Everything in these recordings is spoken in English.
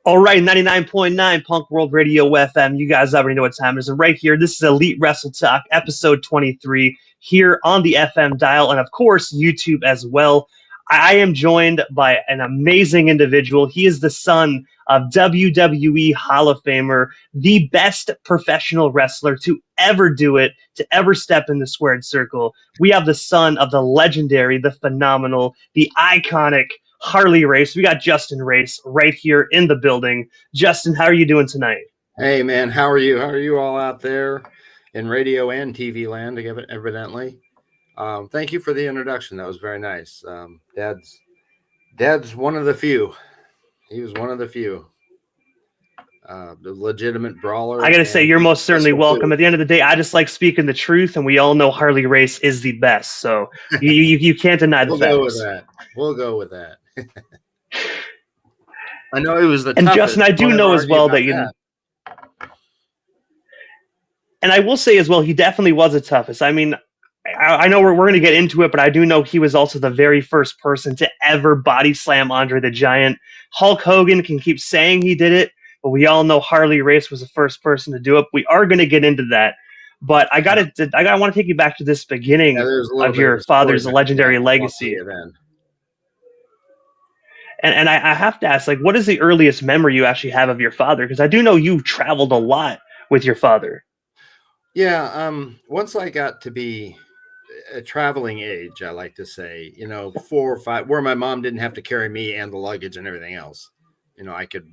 All right, 99.9 Punk World Radio FM. You guys already know what time it is. And right here, this is Elite Wrestle Talk, episode 23, here on the FM dial, and of course, YouTube as well. I am joined by an amazing individual. He is the son of WWE Hall of Famer, the best professional wrestler to ever do it, to ever step in the squared circle. We have the son of the legendary, the phenomenal, the iconic Harley Race. We got Justin Race right here in the building. Justin, how are you doing tonight? Hey, man, how are you? How are you all out there in radio and TV land, evidently? Thank you for the introduction. That was very nice. Dad's one of the few. He was one of the few. The legitimate brawler. I got to say, you're most certainly welcome. At the end of the day, I just like speaking the truth, and we all know Harley Race is the best. So you can't deny the facts. We'll go with that. We'll go with that. I know it was the and toughest. Justin, I do know as well that you. And I will say as well, he definitely was the toughest. I mean, I know we're going to get into it, but I do know he was also the very first person to ever body slam Andre the Giant. Hulk Hogan can keep saying he did it, but we all know Harley Race was the first person to do it. We are going to get into that, but I want to take you back to this beginning of your father's legendary legacy. And I have to ask, like, what is the earliest memory you actually have of your father? Because I do know you've traveled a lot with your father. Yeah, once I got to be a traveling age, I like to say, 4 or 5, where my mom didn't have to carry me and the luggage and everything else. I could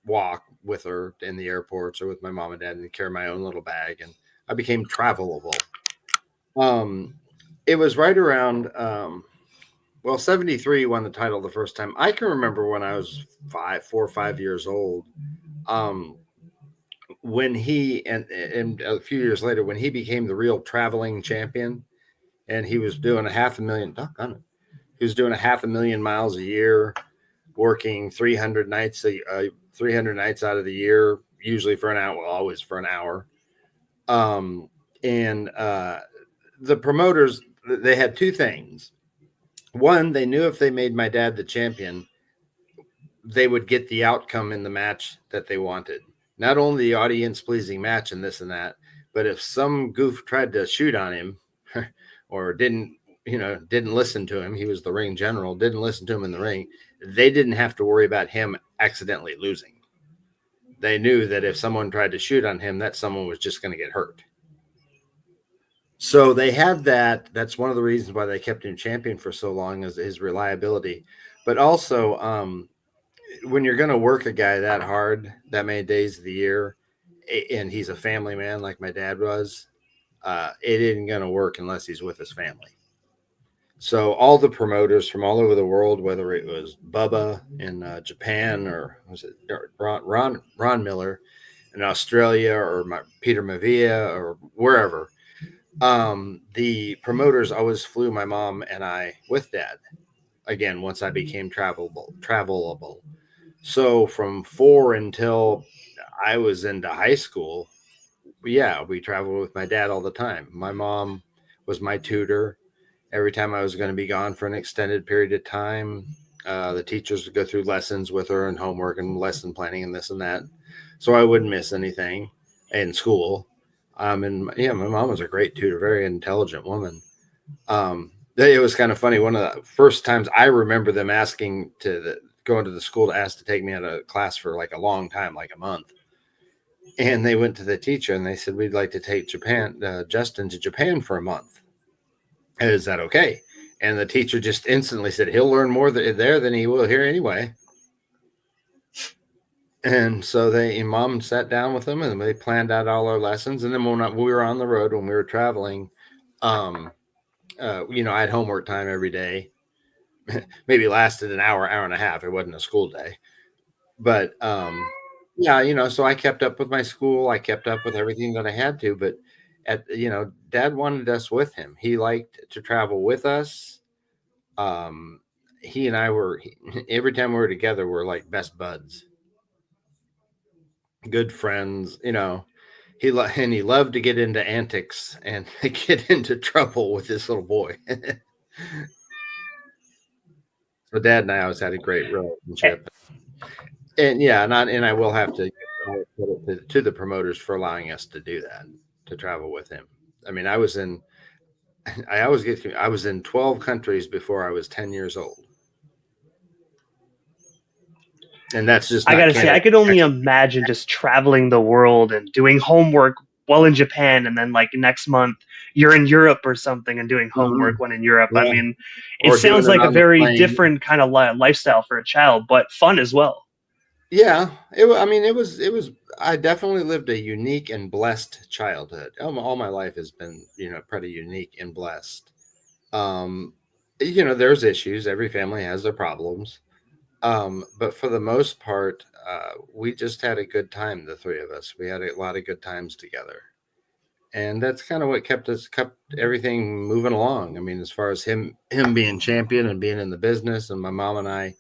walk with her in the airports or with my mom and dad and carry my own little bag, and I became travelable. It was right around 73 won the title the first time. I can remember when I was 4 or 5 years old. When he and a few years later, when he became the real traveling champion, and he was doing 500,000. He was doing 500,000 miles a year, working 300 nights out of the year, usually for an hour, well, always for an hour. The promoters, they had two things. One, they knew if they made my dad the champion, they would get the outcome in the match that they wanted. Not only the audience-pleasing match and this and that, but if some goof tried to shoot on him or didn't listen to him, he was the ring general, didn't listen to him in the ring, they didn't have to worry about him accidentally losing. They knew that if someone tried to shoot on him, that someone was just going to get hurt. So they had that. That's one of the reasons why they kept him champion for so long, is his reliability. But also, when you're going to work a guy that hard, that many days of the year, and he's a family man like my dad was, it isn't going to work unless he's with his family. So all the promoters from all over the world, whether it was Bubba in Japan, or was it Ron Miller in Australia, or Peter Mavia, or wherever, the promoters always flew my mom and I with Dad. Again, once I became travelable. So from 4 until I was into high school, we traveled with my dad all the time. My mom was my tutor. Every time I was going to be gone for an extended period of time, the teachers would go through lessons with her and homework and lesson planning and this and that. So I wouldn't miss anything in school. My mom was a great tutor, very intelligent woman. It was kind of funny. One of the first times I remember them asking going to the school to ask to take me out of class for like a long time, like a month. And they went to the teacher and they said, "We'd like to take Justin to Japan for a month. Is that okay?" And the teacher just instantly said, "He'll learn more there than he will here anyway." And so Mom sat down with them and they planned out all our lessons. And then when we were on the road, when we were traveling, I had homework time every day. Maybe lasted an hour and a half. It wasn't a school day. But, so I kept up with my school. I kept up with everything that I had to. But, Dad wanted us with him. He liked to travel with us. He and I every time we were together, we're like best buds. Good friends, he loved to get into antics and get into trouble with this little boy. So Dad and I always had a great relationship. And yeah, and I will have to give the credit to the promoters for allowing us to do that, to travel with him. I mean, I was in 12 countries before I was 10 years old, and that's just I not gotta say, Canada. I could only imagine just traveling the world and doing homework while in Japan, and then like next month you're in Europe or something and doing homework Mhm. when in Europe. I Yeah, mean, it or doing sounds it like a on the very plane. different kind of lifestyle for a child, but fun as well. Yeah, I mean, it was. I definitely lived a unique and blessed childhood. All my life has been, pretty unique and blessed. Um, there's issues. Every family has their problems. But for the most part, we just had a good time. The three of us, we had a lot of good times together, and that's kind of what kept everything moving along. I mean, as far as him being champion and being in the business, and my mom and I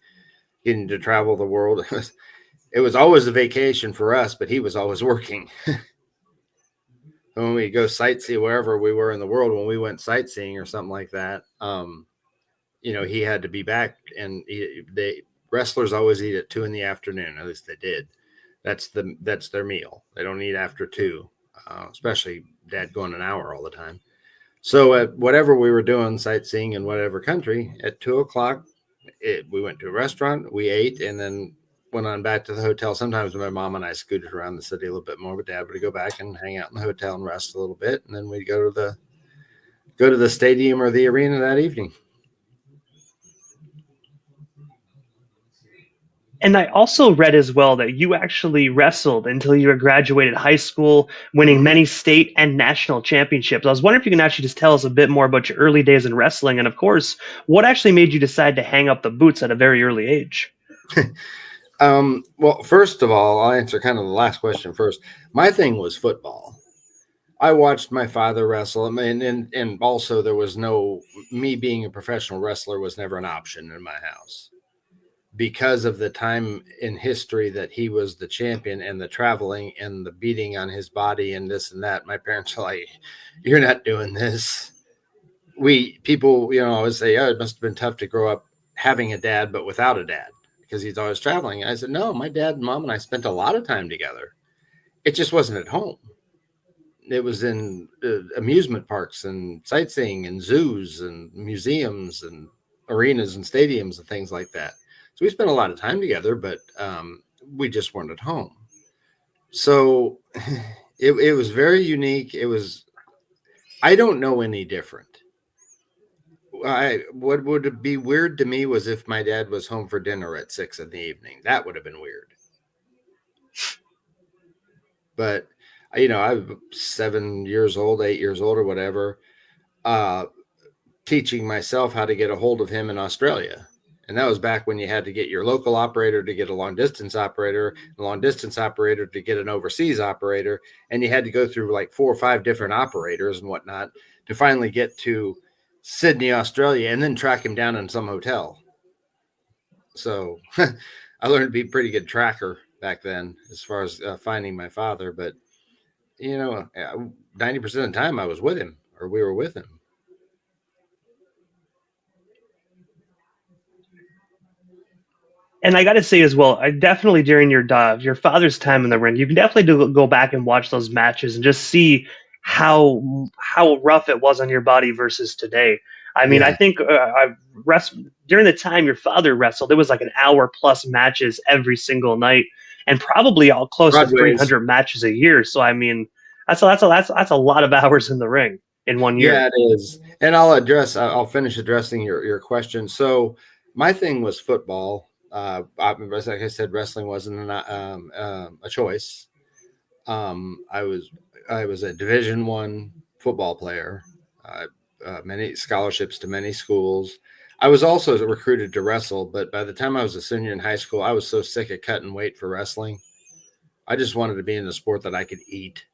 getting to travel the world. It was always a vacation for us, but he was always working. When we go sightsee wherever we were in the world, when we went sightseeing or something like that, he had to be back, and they wrestlers always eat at 2 in the afternoon. At least they did. That's their meal. They don't eat after 2, especially Dad going an hour all the time. So at whatever we were doing, sightseeing in whatever country, at 2 o'clock, we went to a restaurant, we ate, and then went on back to the hotel. Sometimes my mom and I scooted around the city a little bit more, but Dad would go back and hang out in the hotel and rest a little bit, and then we'd go to the stadium or the arena that evening. And I also read as well that you actually wrestled until you graduated high school, winning Mm-hmm. many state and national championships. I was wondering if you can actually just tell us a bit more about your early days in wrestling, and of course, what actually made you decide to hang up the boots at a very early age. Well, first of all, I'll answer kind of the last question first. My thing was football. I watched my father wrestle, and also there was no me being a professional wrestler was never an option in my house because of the time in history that he was the champion and the traveling and the beating on his body and this and that. My parents were like, "You're not doing this." People, always say, "Oh, it must have been tough to grow up having a dad, but without a dad because he's always traveling." I said, "No, my dad and mom and I spent a lot of time together. It just wasn't at home. It was in amusement parks and sightseeing and zoos and museums and arenas and stadiums and things like that. So we spent a lot of time together, but we just weren't at home. So it was very unique. I don't know any different. What would be weird to me was if my dad was home for dinner at 6 in the evening. That would have been weird. But I'm 7 years old, 8 years old, or whatever. Uh, Teaching myself how to get a hold of him in Australia. And that was back when you had to get your local operator to get a long distance operator, a long distance operator to get an overseas operator. And you had to go through like 4 or 5 different operators and whatnot to finally get to Sydney, Australia, and then track him down in some hotel. So I learned to be a pretty good tracker back then as far as finding my father. But, 90% of the time I was with him or we were with him. And I got to say as well, I definitely during your father's time in the ring, you can definitely go back and watch those matches and just see how rough it was on your body versus today. I mean, I Yeah. think during the time your father wrestled, it was like an hour plus matches every single night, and probably all close to Broadway's. 300 matches a year. So I mean, that's a lot of hours in the ring in one Yeah, year. it is. And I'll finish addressing your question. So my thing was football. Like I said, wrestling wasn't a choice. I was a Division 1 football player, uh, many scholarships to many schools. I was also recruited to wrestle, but by the time I was a senior in high school, I was so sick of cutting weight for wrestling. I just wanted to be in a sport that I could eat.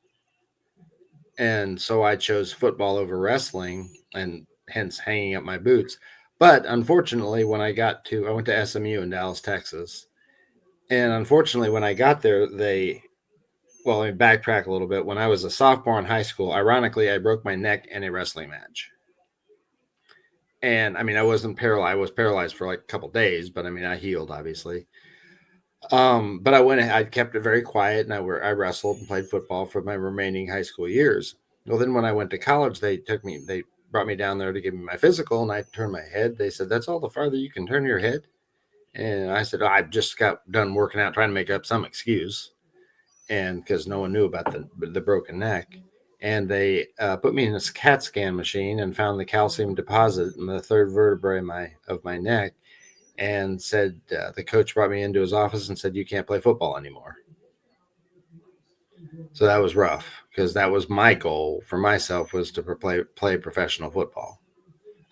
And so I chose football over wrestling and hence hanging up my boots. But unfortunately, I went to SMU in Dallas, Texas. And unfortunately, when I got there, let me backtrack a little bit. When I was a sophomore in high school, ironically, I broke my neck in a wrestling match. And I mean, I wasn't paralyzed. I was paralyzed for like a couple days, but I mean, I healed, obviously. But I kept it very quiet, and I wrestled and played football for my remaining high school years. Well, then when I went to college, they brought me down there to give me my physical, and I turned my head. They said, "That's all the farther you can turn your head." And I said, "I just got done working out, trying to make up some excuse," and because no one knew about the broken neck. And they put me in this CAT scan machine and found the calcium deposit in the third vertebrae of my neck, and said the coach brought me into his office and said, "You can't play football anymore." So that was rough because that was my goal for myself, was to play professional football.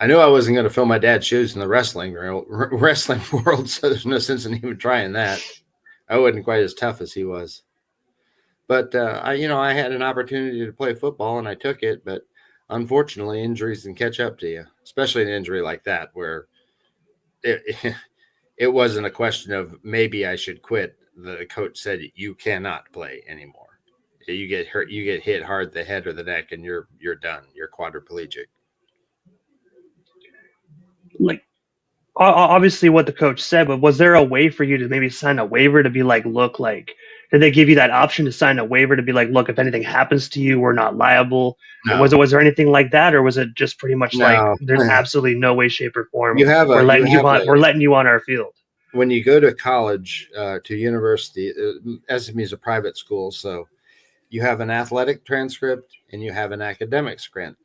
I knew I wasn't going to fill my dad's shoes in the wrestling world, so there's no sense in even trying that. I wasn't quite as tough as he was. But I had an opportunity to play football and I took it. But unfortunately, injuries can catch up to you, especially an injury like that, where it it wasn't a question of maybe I should quit. The coach said you cannot play anymore. You get hurt, you get hit hard the head or the neck, and you're done. You're quadriplegic. Like, obviously what the coach said, but was there a way for you to maybe sign a waiver to be like, look, like, did they give you that option to sign a waiver to be like, look, if anything happens to you, we're not liable? No, Was there anything like that, or was it just pretty much like no. there's absolutely no way, shape, or form You have a you have we're a letting you on our field? When you go to college, to university, SME is a private school, so you have an athletic transcript and you have an academic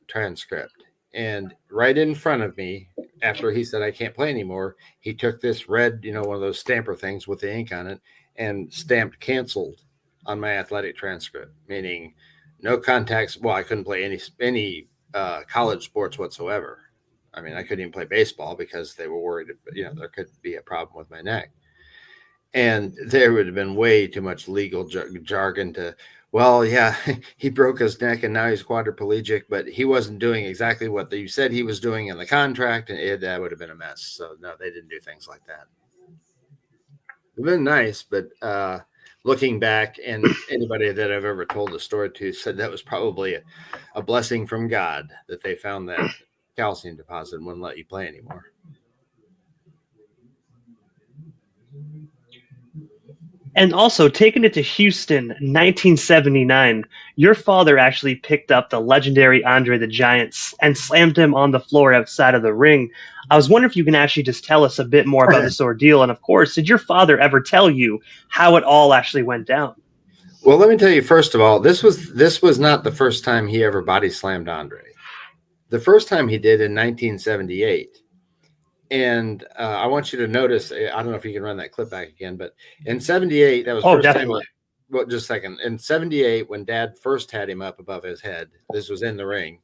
transcript. And right in front of me, after he said I can't play anymore, he took this red, one of those stamper things with the ink on it, and stamped canceled on my athletic transcript, meaning no contacts. Well, I couldn't play any college sports whatsoever. I mean, I couldn't even play baseball because they were worried, there could be a problem with my neck. And there would have been way too much legal jargon to, well, yeah, he broke his neck and now he's quadriplegic, but he wasn't doing exactly what you said he was doing in the contract, and that would have been a mess. So no, they didn't do things like that. It'd been nice, but looking back, and anybody that I've ever told the story to said that was probably a blessing from God that they found that calcium deposit and wouldn't let you play anymore. And also, taking it to Houston, 1979, your father actually picked up the legendary Andre the Giant and slammed him on the floor outside of the ring. I was wondering if you can actually just tell us a bit more about this ordeal. And of course, did your father ever tell you how it all actually went down? Well, let me tell you, first of all, this was not the first time he ever body slammed Andre. The first time he did in 1978. And I want you to notice, I don't know if you can run that clip back again, but in 78, that was Oh, first definitely. time. Well, just a second. In 78, when Dad first had him up above his head, this was in the ring.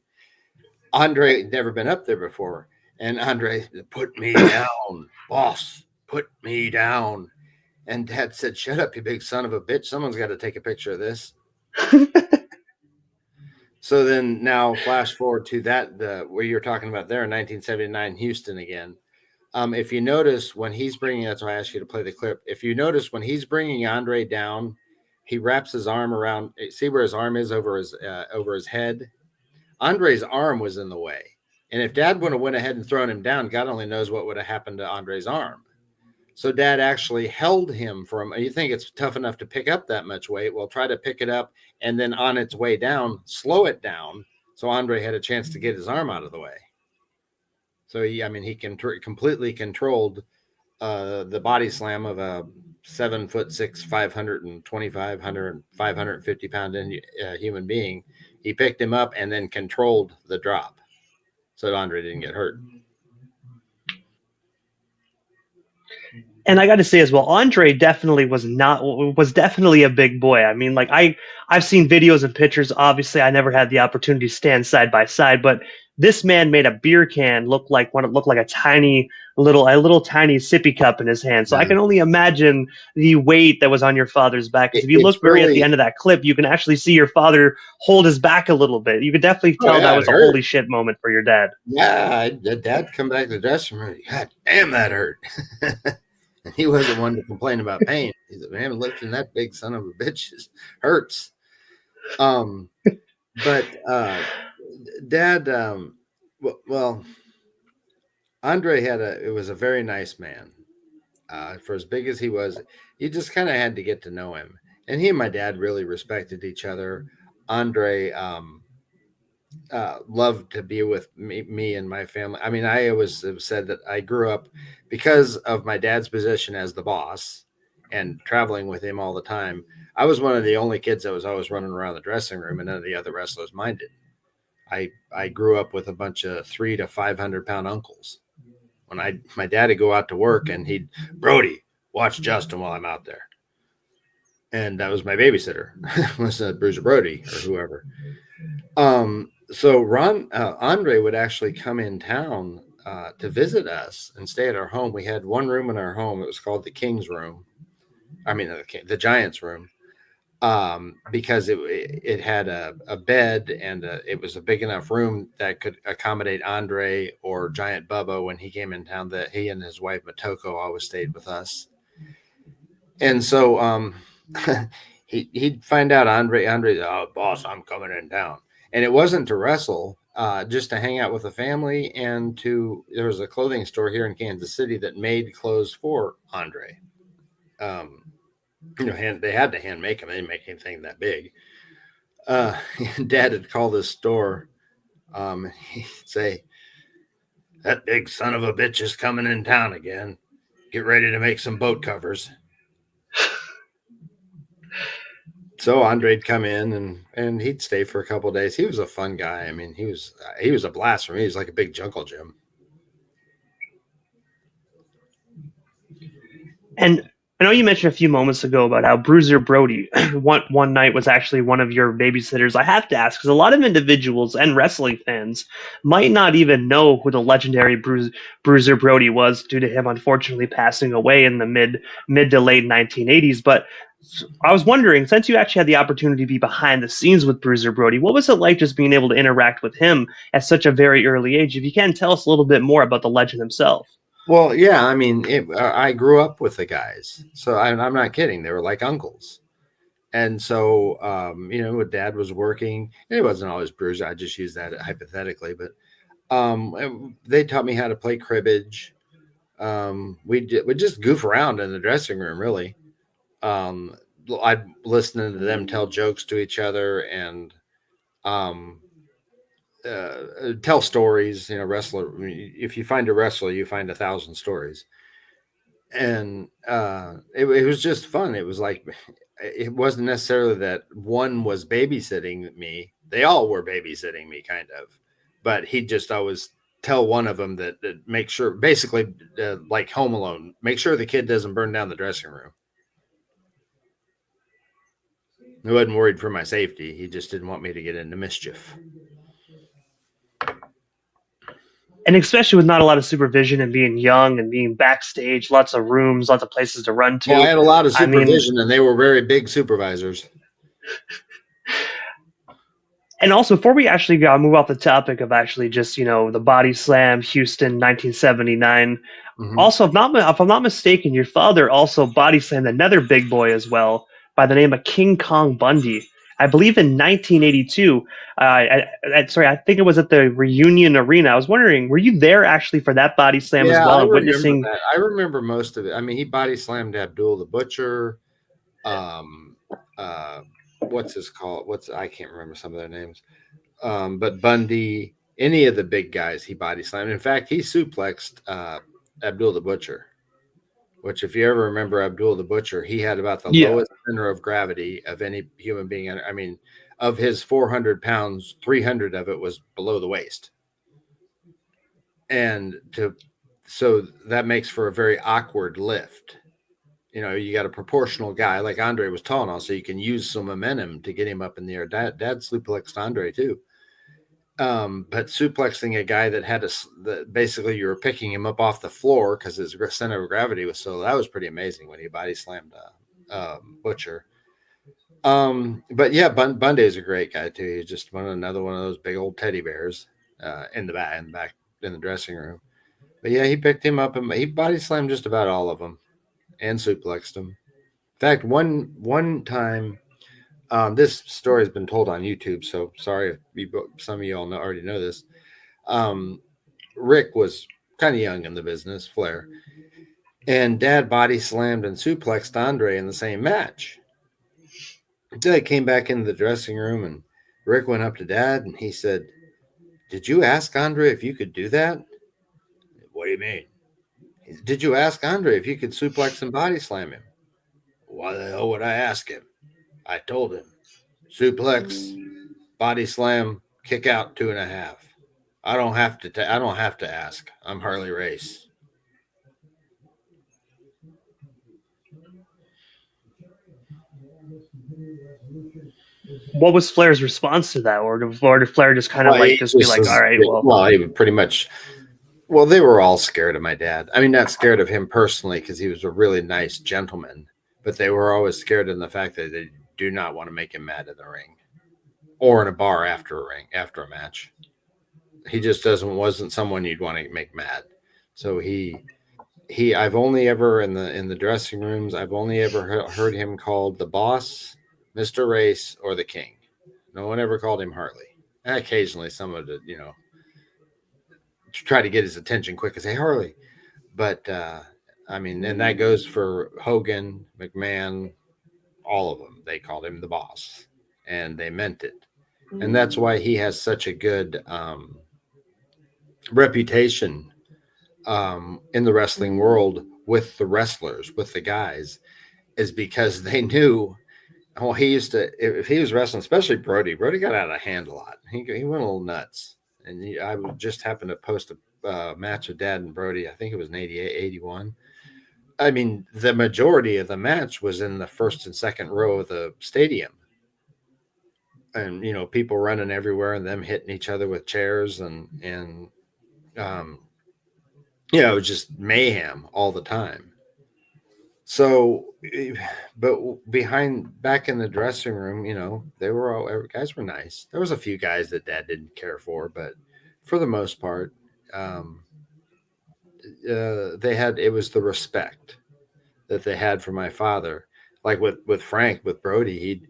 Andre had never been up there before. And Andre, put me down, boss, put me down. And Dad said, shut up, you big son of a bitch. Someone's got to take a picture of this. So then now flash forward to where you're talking about there in 1979, Houston again. If you notice when he's that's why I asked you to play the clip. If you notice when he's bringing Andre down, he wraps his arm around. See where his arm is over his head. Andre's arm was in the way, and if Dad would have went ahead and thrown him down, God only knows what would have happened to Andre's arm. So Dad actually held him from. You think it's tough enough to pick up that much weight? Well, try to pick it up, and then on its way down, slow it down, so Andre had a chance to get his arm out of the way. So he completely controlled the body slam of a 7'6", 525, 550 pound human being. He picked him up and then controlled the drop, so Andre didn't get hurt. And I got to say as well, Andre was definitely a big boy. I mean, like I've seen videos and pictures. Obviously, I never had the opportunity to stand side by side, but this man made a beer can look like a tiny little tiny sippy cup in his hand. So I can only imagine the weight that was on your father's back. Because if you look at the end of that clip, you can actually see your father hold his back a little bit. You could definitely tell that was a holy shit moment for your dad. Yeah, Dad come back to the dressing room. God damn, that hurt. He wasn't one to complain about pain. He said, man, lifting that big son of a bitch hurts. But Dad, well, Andre was a very nice man. For as big as he was, you just kind of had to get to know him. And he and my dad really respected each other. Andre loved to be with me and my family. I mean, I always have said that I grew up because of my dad's position as the boss and traveling with him all the time. I was one of the only kids that was always running around the dressing room, and none of the other wrestlers minded. I grew up with a bunch of 300 to 500 pound uncles. When I my dad would go out to work, and he'd Brody watch Justin while I'm out there, and that was my babysitter, was Bruiser Brody or whoever. So Andre would actually come in town to visit us and stay at our home. We had one room in our home. It was called the King's Room. I mean, the Giants Room, because it had a bed, and it was a big enough room that could accommodate Andre or Giant Bubba when he came in town. That he and his wife Matoko always stayed with us, and so he'd find out Andre's, oh boss, I'm coming in town, and it wasn't to wrestle, just to hang out with the family, and there was a clothing store here in Kansas City that made clothes for Andre. Um, they had to hand make them. They didn't make anything that big. Dad would call this store. He'd say, "That big son of a bitch is coming in town again. Get ready to make some boat covers." So Andre'd come in, and he'd stay for a couple of days. He was a fun guy. I mean, he was a blast for me. He was like a big Jungle Jim. And I know you mentioned a few moments ago about how Bruiser Brody one night was actually one of your babysitters. I have to ask because a lot of individuals and wrestling fans might not even know who the legendary Bruiser Brody was due to him unfortunately passing away in the mid to late 1980s. But I was wondering, since you actually had the opportunity to be behind the scenes with Bruiser Brody, what was it like just being able to interact with him at such a very early age? If you can tell us a little bit more about the legend himself. Well, yeah, I mean, I grew up with the guys, so I'm not kidding. They were like uncles, and so when Dad was working, and it wasn't always Bruiser. I just use that hypothetically, but they taught me how to play cribbage. We just goof around in the dressing room, really. I'd listen to them tell jokes to each other, and um, tell stories. Wrestler. If you find a wrestler, you find 1,000 stories, and it was just fun. It was like it wasn't necessarily that one was babysitting me; they all were babysitting me, kind of. But he'd just always tell one of them that make sure, basically, like Home Alone, make sure the kid doesn't burn down the dressing room. He wasn't worried for my safety. He just didn't want me to get into mischief. And especially with not a lot of supervision and being young and being backstage, lots of rooms, lots of places to run to. Well, I had a lot of I mean, supervision, and they were very big supervisors. and also before we actually move off the topic of actually just the Body Slam Houston 1979. Mm-hmm. Also, if I'm not mistaken, your father also body slammed another big boy as well by the name of King Kong Bundy. I believe in 1982. Sorry, I think it was at the Reunion Arena. I was wondering, were you there actually for that body slam as well? I Witnessing that. I remember most of it. I mean, he body slammed Abdul the Butcher. What's his call? I can't remember some of their names. But Bundy, any of the big guys, he body slammed. In fact, he suplexed Abdul the Butcher. Which, if you ever remember Abdul the Butcher, he had about the lowest center of gravity of any human being. I mean, of his 400 pounds, 300 of it was below the waist. And so that makes for a very awkward lift. You got a proportional guy like Andre was tall enough, so you can use some momentum to get him up in the air. Dad suplexed Andre too. But suplexing a guy that had basically you were picking him up off the floor because his center of gravity was that was pretty amazing when he body slammed Butcher. But yeah, Bundy is a great guy too. He's just another one of those big old teddy bears in the back in the dressing room. But yeah, he picked him up and he body slammed just about all of them and suplexed him. In fact, one time. This story has been told on YouTube, so sorry if some of you all already know this. Rick was kind of young in the business, Flair, And Dad body slammed and suplexed Andre in the same match. Dad came back into the dressing room, and Rick went up to Dad and he said, "Did you ask Andre if you could do that?" "What do you mean?" "Did you ask Andre if you could suplex and body slam him?" "Why the hell would I ask him? I told him. Suplex, body slam, kick out 2.5. I don't have to ask. I'm Harley Race." What was Flair's response to that, or did Flair just kind of Well, like he just be just like, "All was, right, well, well, he would pretty much, well, they were all scared of my dad. I mean, not scared of him personally because he was a really nice gentleman, but they were always scared in the fact that they do not want to make him mad in the ring or in a bar after a match. He just wasn't someone you'd want to make mad. So I've only ever in the dressing rooms, I've only ever heard him called the boss, Mr. Race, or the King. No one ever called him Harley. Occasionally, someone would, to try to get his attention quick and say Harley. But I mean, and that goes for Hogan, McMahon, all of them. They called him the boss, and they meant it. And that's why he has such a good reputation in the wrestling world with the wrestlers, with the guys, is because they knew. Well, he used to, if he was wrestling, especially Brody. Brody got out of hand a lot. He went a little nuts. And I just happened to post a match of Dad and Brody. I think it was in 88, 81. I mean, the majority of the match was in the first and second row of the stadium. And, people running everywhere and them hitting each other with chairs and um, it was just mayhem all the time. So, but back in the dressing room, they were guys were nice. There was a few guys that Dad didn't care for, but for the most part, um, it was the respect that they had for my father. Like with Frank, with Brody,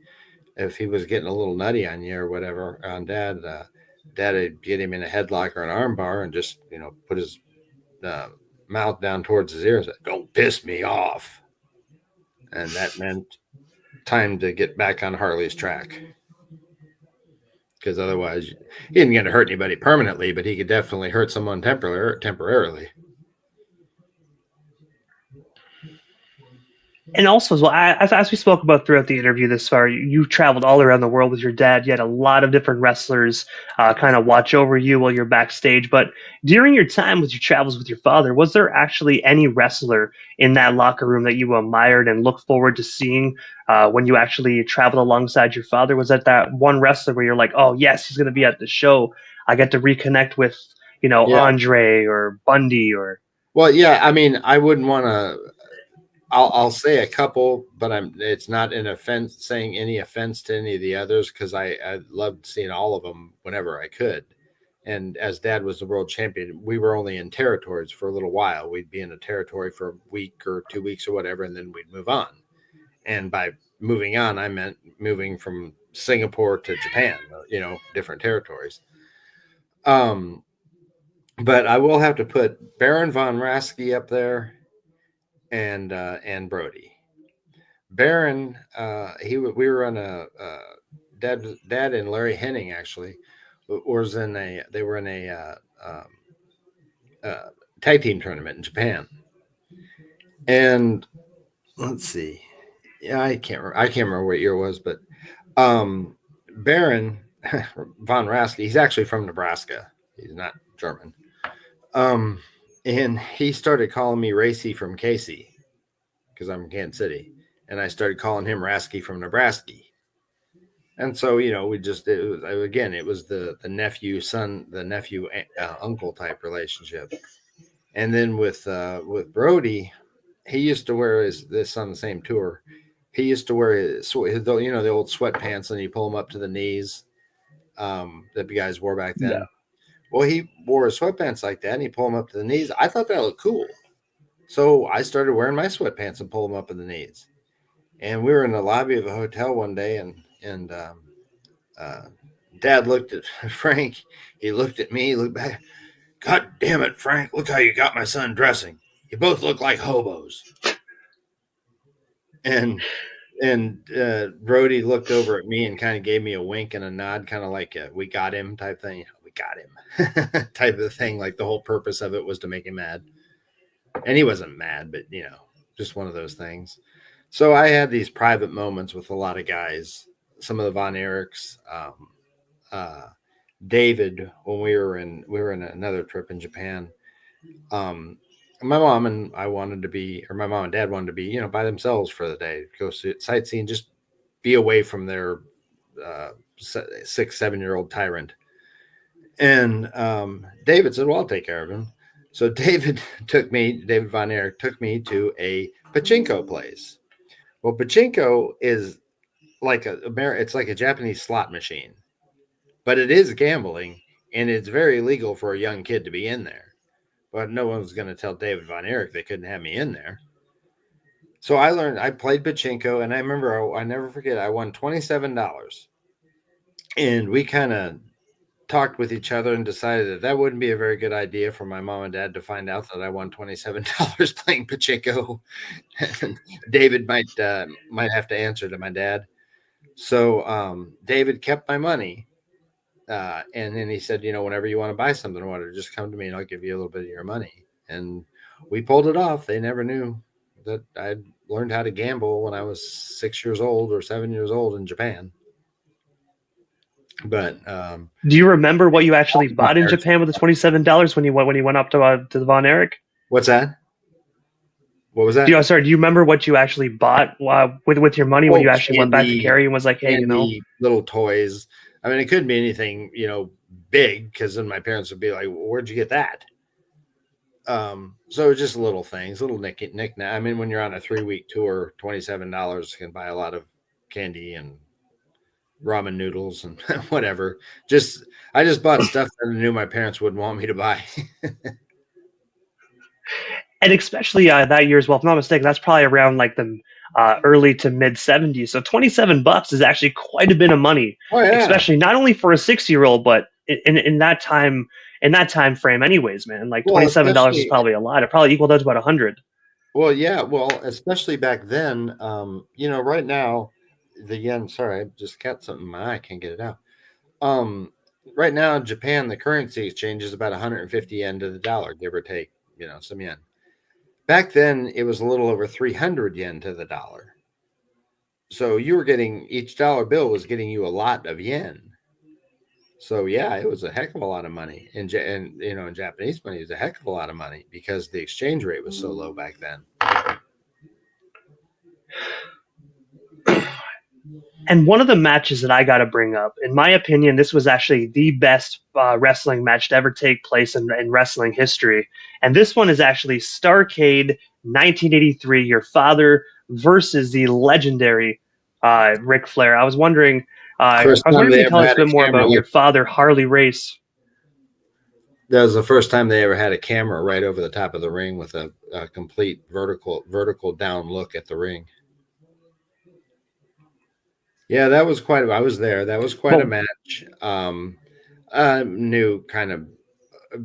if he was getting a little nutty on you or whatever on Dad, Dad would get him in a headlock or an armbar and just put his uh, mouth down towards his ears. "Don't piss me off," and that meant time to get back on Harley's track. Because otherwise, he isn't going to hurt anybody permanently, but he could definitely hurt someone temporarily. And also, as well, as we spoke about throughout the interview this far, you traveled all around the world with your dad. You had a lot of different wrestlers kind of watch over you while you're backstage. But during your time with your travels with your father, was there actually any wrestler in that locker room that you admired and looked forward to seeing when you actually traveled alongside your father? Was that one wrestler where you're like, oh, yes, he's going to be at the show. I get to reconnect with, Yeah. Andre or Bundy or. Well, yeah. I mean, I wouldn't want to. I'll say a couple, but it's not an offense, saying any offense to any of the others, because I loved seeing all of them whenever I could. And as Dad was the world champion, we were only in territories for a little while. We'd be in a territory for a week or 2 weeks or whatever, and then we'd move on. And by moving on, I meant moving from Singapore to Japan, different territories. But I will have to put Baron von Raschke up there and Brody. Baron, we were on a Dad and Larry Henning actually they were in a tag team tournament in Japan, and let's see, yeah, I can't remember what year it was, but Baron von Raschke, he's actually from Nebraska. He's not German. And he started calling me Racy from Casey because I'm in Kansas City, and I started calling him Raschke from Nebraska. And so, it was the nephew son, the nephew uncle type relationship. And then with Brody, he used to wear this on the same tour. He used to wear the old sweatpants, and you pull them up to the knees that the guys wore back then. Yeah. Well, he wore his sweatpants like that, and he pulled them up to the knees. I thought that looked cool, so I started wearing my sweatpants and pull them up to the knees. And we were in the lobby of a hotel one day, and Dad looked at Frank. He looked at me. He looked back. "God damn it, Frank! Look how you got my son dressing." You both look like hobos. And Brody looked over at me and kind of gave me a wink and a nod, kind of like a, we got him type thing. We got him type of thing. Like the whole purpose of it was to make him mad. And he wasn't mad, but, just one of those things. So I had these private moments with a lot of guys, some of the Von Erichs, uh, David, when we were in another trip in Japan. My mom and I wanted to be, or my mom and dad wanted to be, by themselves for the day, go sightseeing, just be away from their 6, 7-year-old tyrant. And David said, "Well, I'll take care of him." So David Von Erich took me to a pachinko place. Well, pachinko is like it's like a Japanese slot machine, but it is gambling, and it's very legal for a young kid to be in there. But no one was going to tell David Von Erich they couldn't have me in there. So I played pachinko, and I remember, I never forget, I won $27. And we kind of talked with each other and decided that wouldn't be a very good idea for my mom and dad to find out that I won $27 playing pachinko. David might have to answer to my dad. So David kept my money. And then he said, whenever you want to buy something or whatever, just come to me and I'll give you a little bit of your money. And we pulled it off. They never knew that I'd learned how to gamble when I was 6 years old or 7 years old in Japan. But do you remember what you actually bought in Japan with the $27 when you went up to the Von Erich? What's that? What was that? Do you remember what you actually bought with your money when you actually went back to Carrie and was like, hey, little toys. I mean, it couldn't be anything, big, because then my parents would be like, well, where'd you get that? So it was just little things, little knick-knack. I mean, when you're on a 3-week tour, $27 can buy a lot of candy and ramen noodles and whatever. I just bought stuff that I knew my parents wouldn't want me to buy. And especially that year as well, if I'm not mistaken, that's probably around like the early to mid 70s. So $27 is actually quite a bit of money, especially not only for a 6-year-old, but in that time frame, anyways, man. Like $27 is probably a lot. It probably equaled out to about 100. Well, yeah. Well, especially back then, right now, the yen. Sorry, I just got something in my eye. I can't get it out. Right now, in Japan, the currency exchange is about 150 yen to the dollar, give or take, some yen. Back then, it was a little over 300 yen to the dollar. So you were getting, each dollar bill was getting you a lot of yen. So yeah, it was a heck of a lot of money. In Japanese money, it was a heck of a lot of money because the exchange rate was so low back then. And one of the matches that I got to bring up, in my opinion, this was actually the best wrestling match to ever take place in wrestling history. And this one is actually Starrcade 1983, your father versus the legendary Ric Flair. I was wondering if you could tell us a bit more about your father, Harley Race. That was the first time they ever had a camera right over the top of the ring with a complete vertical down look at the ring. Yeah, that was I was there. That was quite a match. I knew kind of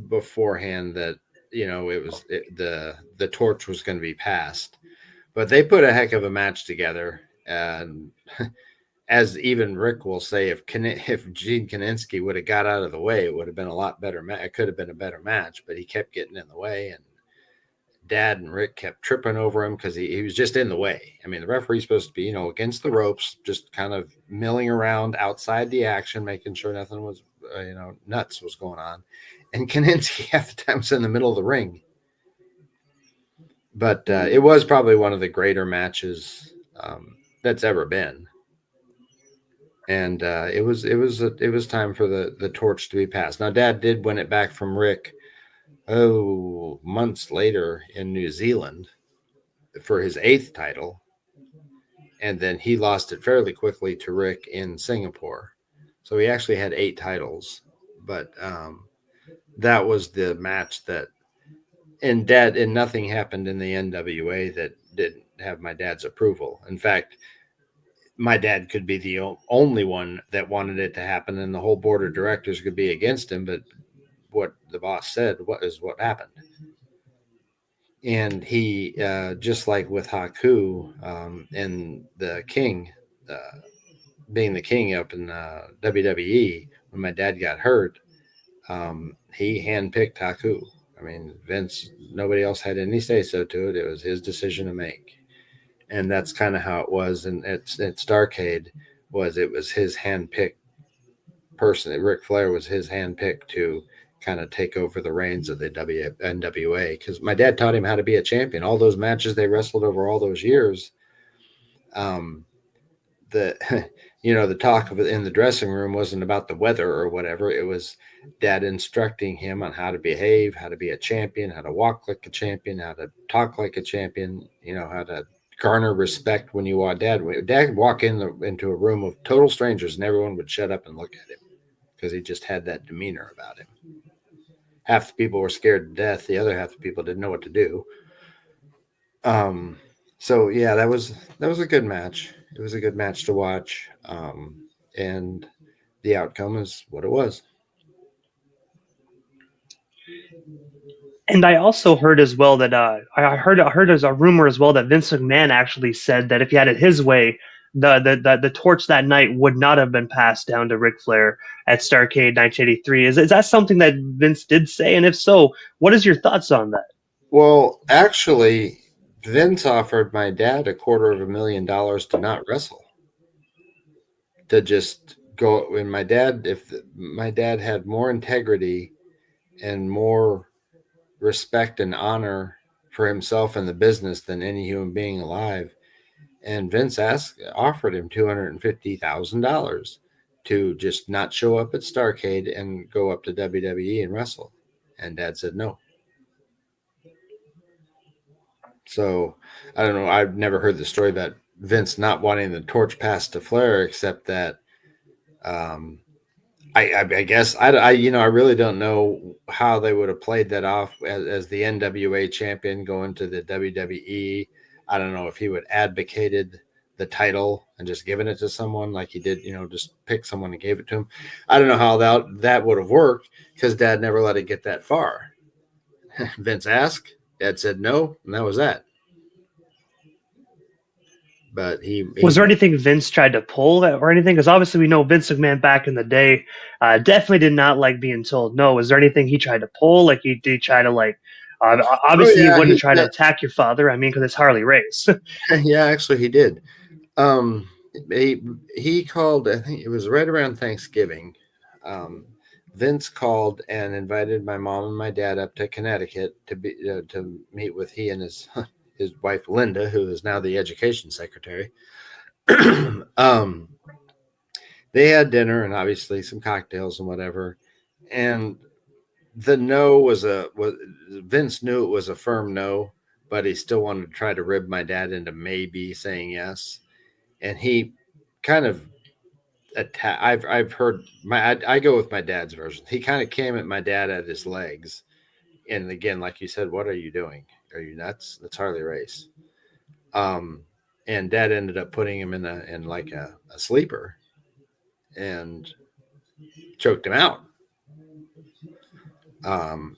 beforehand that, it was the torch was going to be passed, but they put a heck of a match together. And as even Rick will say, if Gene Kaninsky would have got out of the way, it would have been a lot better. It could have been a better match, but he kept getting in the way, and Dad and Rick kept tripping over him because he was just in the way. I mean, the referee's supposed to be, against the ropes, just kind of milling around outside the action, making sure nothing was, nuts was going on. And Kaninsky half the time was in the middle of the ring. But it was probably one of the greater matches that's ever been. And it was time for the torch to be passed. Now, Dad did win it back from Rick months later in New Zealand for his 8th title. And then he lost it fairly quickly to Rick in Singapore. So he actually had 8 titles. But that was the match that, and nothing happened in the NWA that didn't have my dad's approval. In fact, my dad could be the only one that wanted it to happen, and the whole board of directors could be against him. But what the boss said, what happened. And he, just like with Haku, and the King, uh, being the King up in WWE, when my dad got hurt, he handpicked Haku. I mean, Vince, nobody else had any say so to it. It was his decision to make. And that's kind of how it was. And at Starcade, it was his handpicked person. Ric Flair was his handpicked to kind of take over the reins of the NWA, because my dad taught him how to be a champion. All those matches they wrestled over all those years, um, the the talk of it in the dressing room wasn't about the weather or whatever. It was dad instructing him on how to behave, how to be a champion, how to walk like a champion, how to talk like a champion, how to garner respect when you walk. Dad would walk into a room of total strangers and everyone would shut up and look at him because he just had that demeanor about him. Half the people were scared to death, the other half the people didn't know what to do. um so yeah, that was a good match. It was a good match to watch. And the outcome is what it was. And I also heard as well that I heard as a rumor as well that Vince McMahon actually said that if he had it his way, the torch that night would not have been passed down to Ric Flair at Starrcade 1983. Is that something that Vince did say? And if so, what is your thoughts on that? Well, actually, Vince offered my dad $250,000 to not wrestle, to just go. When my dad, if my dad had more integrity and more respect and honor for himself and the business than any human being alive, and Vince offered him $250,000 to just not show up at Starcade and go up to WWE and wrestle, and Dad said no. So I don't know. I've never heard the story about Vince not wanting the torch passed to Flair, except that, um, I guess I really don't know how they would have played that off as the NWA champion going to the WWE. I don't know if he would advocated the title and just given it to someone like he did, just pick someone and gave it to him. I don't know how that would have worked because Dad never let it get that far. Vince asked, Dad said no, and that was that. But Was he there anything Vince tried to pull or anything? Because obviously we know Vince McMahon back in the day definitely did not like being told no. Was there anything he tried to pull? Like he did try to like. oh Obviously, he yeah, wouldn't try to attack your father. I mean, because it's Harley Race. yeah, actually he did. Um, he called. I think it was right around Thanksgiving. Um, Vince called and invited my mom and my dad up to Connecticut to meet with he and his wife Linda, who is now the education secretary. um, they had dinner and obviously some cocktails and whatever. And the no was Vince knew it was a firm no, but he still wanted to try to rib my dad into maybe saying yes. And he kind of I've heard I go with my dad's version. He kind of came at my dad at his legs, and again, like you said, what are you doing? Are you nuts? That's Harley Race. Um, and Dad ended up putting him in like a sleeper and choked him out.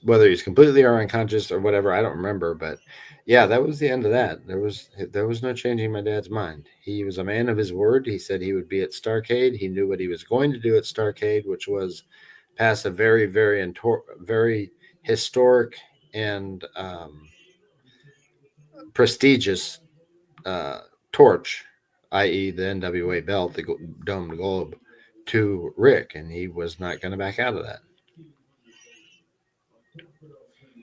Whether he's completely or unconscious or whatever, I don't remember. But yeah, that was the end of that. There was no changing my dad's mind. He was a man of his word. He said he would be at Starcade. He knew what he was going to do at Starcade, which was pass a very, very historic and prestigious uh, torch, i.e., the NWA belt, the domed globe, to Rick, and he was not going to back out of that.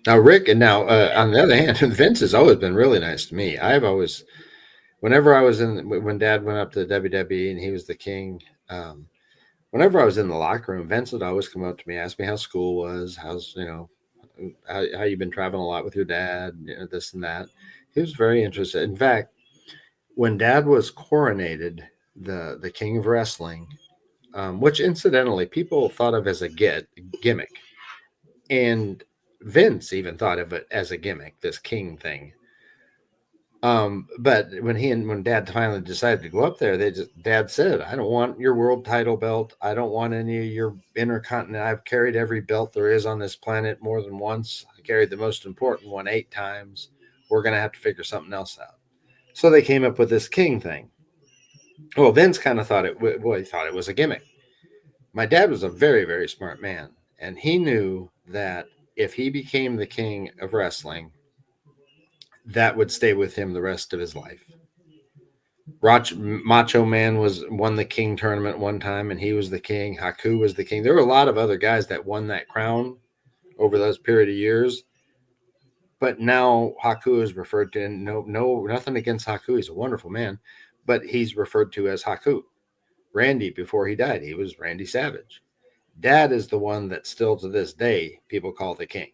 Now, Rick, and now on the other hand, Vince has always been really nice to me. I've always, whenever I was when Dad went up to the WWE and he was the king, whenever I was in the locker room, Vince would always come up to me, ask me how school was, how you've been traveling a lot with your dad, this and that. He was very interested. In fact, when Dad was coronated the king of wrestling, which incidentally people thought of as a gimmick, and Vince even thought of it as a gimmick, this king thing. But when Dad finally decided to go up there, Dad said, "I don't want your world title belt. I don't want any of your intercontinental. I've carried every belt there is on this planet more than once. I carried the most important one 8 times. we're going to have to figure something else out. So they came up with this king thing. Well, Vince kind of thought he thought it was a gimmick. My dad was a very, very smart man, and he knew that if he became the king of wrestling, that would stay with him the rest of his life. Macho Man won the king tournament one time, and he was the king. Haku was the king. There were a lot of other guys that won that crown over those period of years. But now Haku is referred to, and nothing against Haku. He's a wonderful man, but he's referred to as Haku. Randy, before he died, he was Randy Savage. Dad is the one that still to this day people call the king.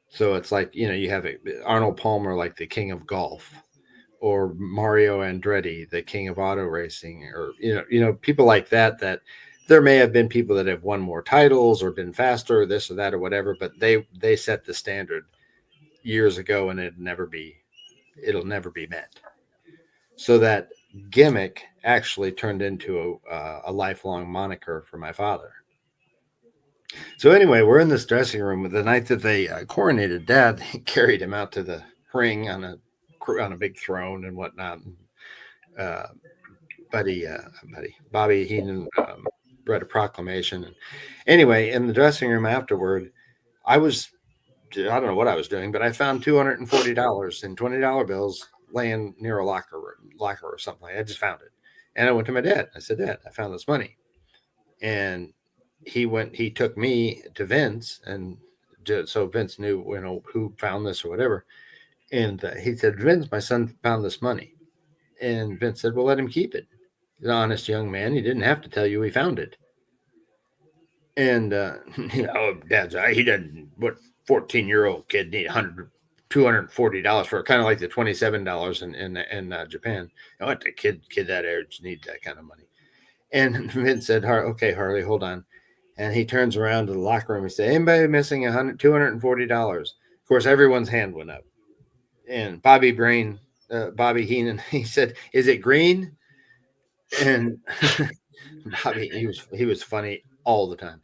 So it's like, you have Arnold Palmer like the king of golf, or Mario Andretti, the king of auto racing, or people like that. That there may have been people that have won more titles or been faster, or this or that or whatever, but they set the standard years ago, and it'll never be met. So that gimmick actually turned into a lifelong moniker for my father. So anyway, we're in this dressing room. The night that they coronated Dad, they carried him out to the ring on a big throne and whatnot. Bobby Heenan read a proclamation. And anyway, in the dressing room afterward, I don't know what I was doing, but I found $240 in $20 bills laying near a locker or something. I just found it. And I went to my dad. I said, Dad, I found this money. And he took me to Vince, and so Vince knew, who found this or whatever. And he said, Vince, my son found this money. And Vince said, well, let him keep it. He's an honest young man. He didn't have to tell you he found it. And, Dad's, he doesn't, what 14-year-old kid need $240 for, kind of like the $27 in Japan. What the kid that age needs that kind of money. And Vince said, okay, Harley, hold on. And he turns around to the locker room and said, anybody missing $240? Of course, everyone's hand went up. And Bobby Heenan, he said, is it green? And Bobby, he was funny all the time.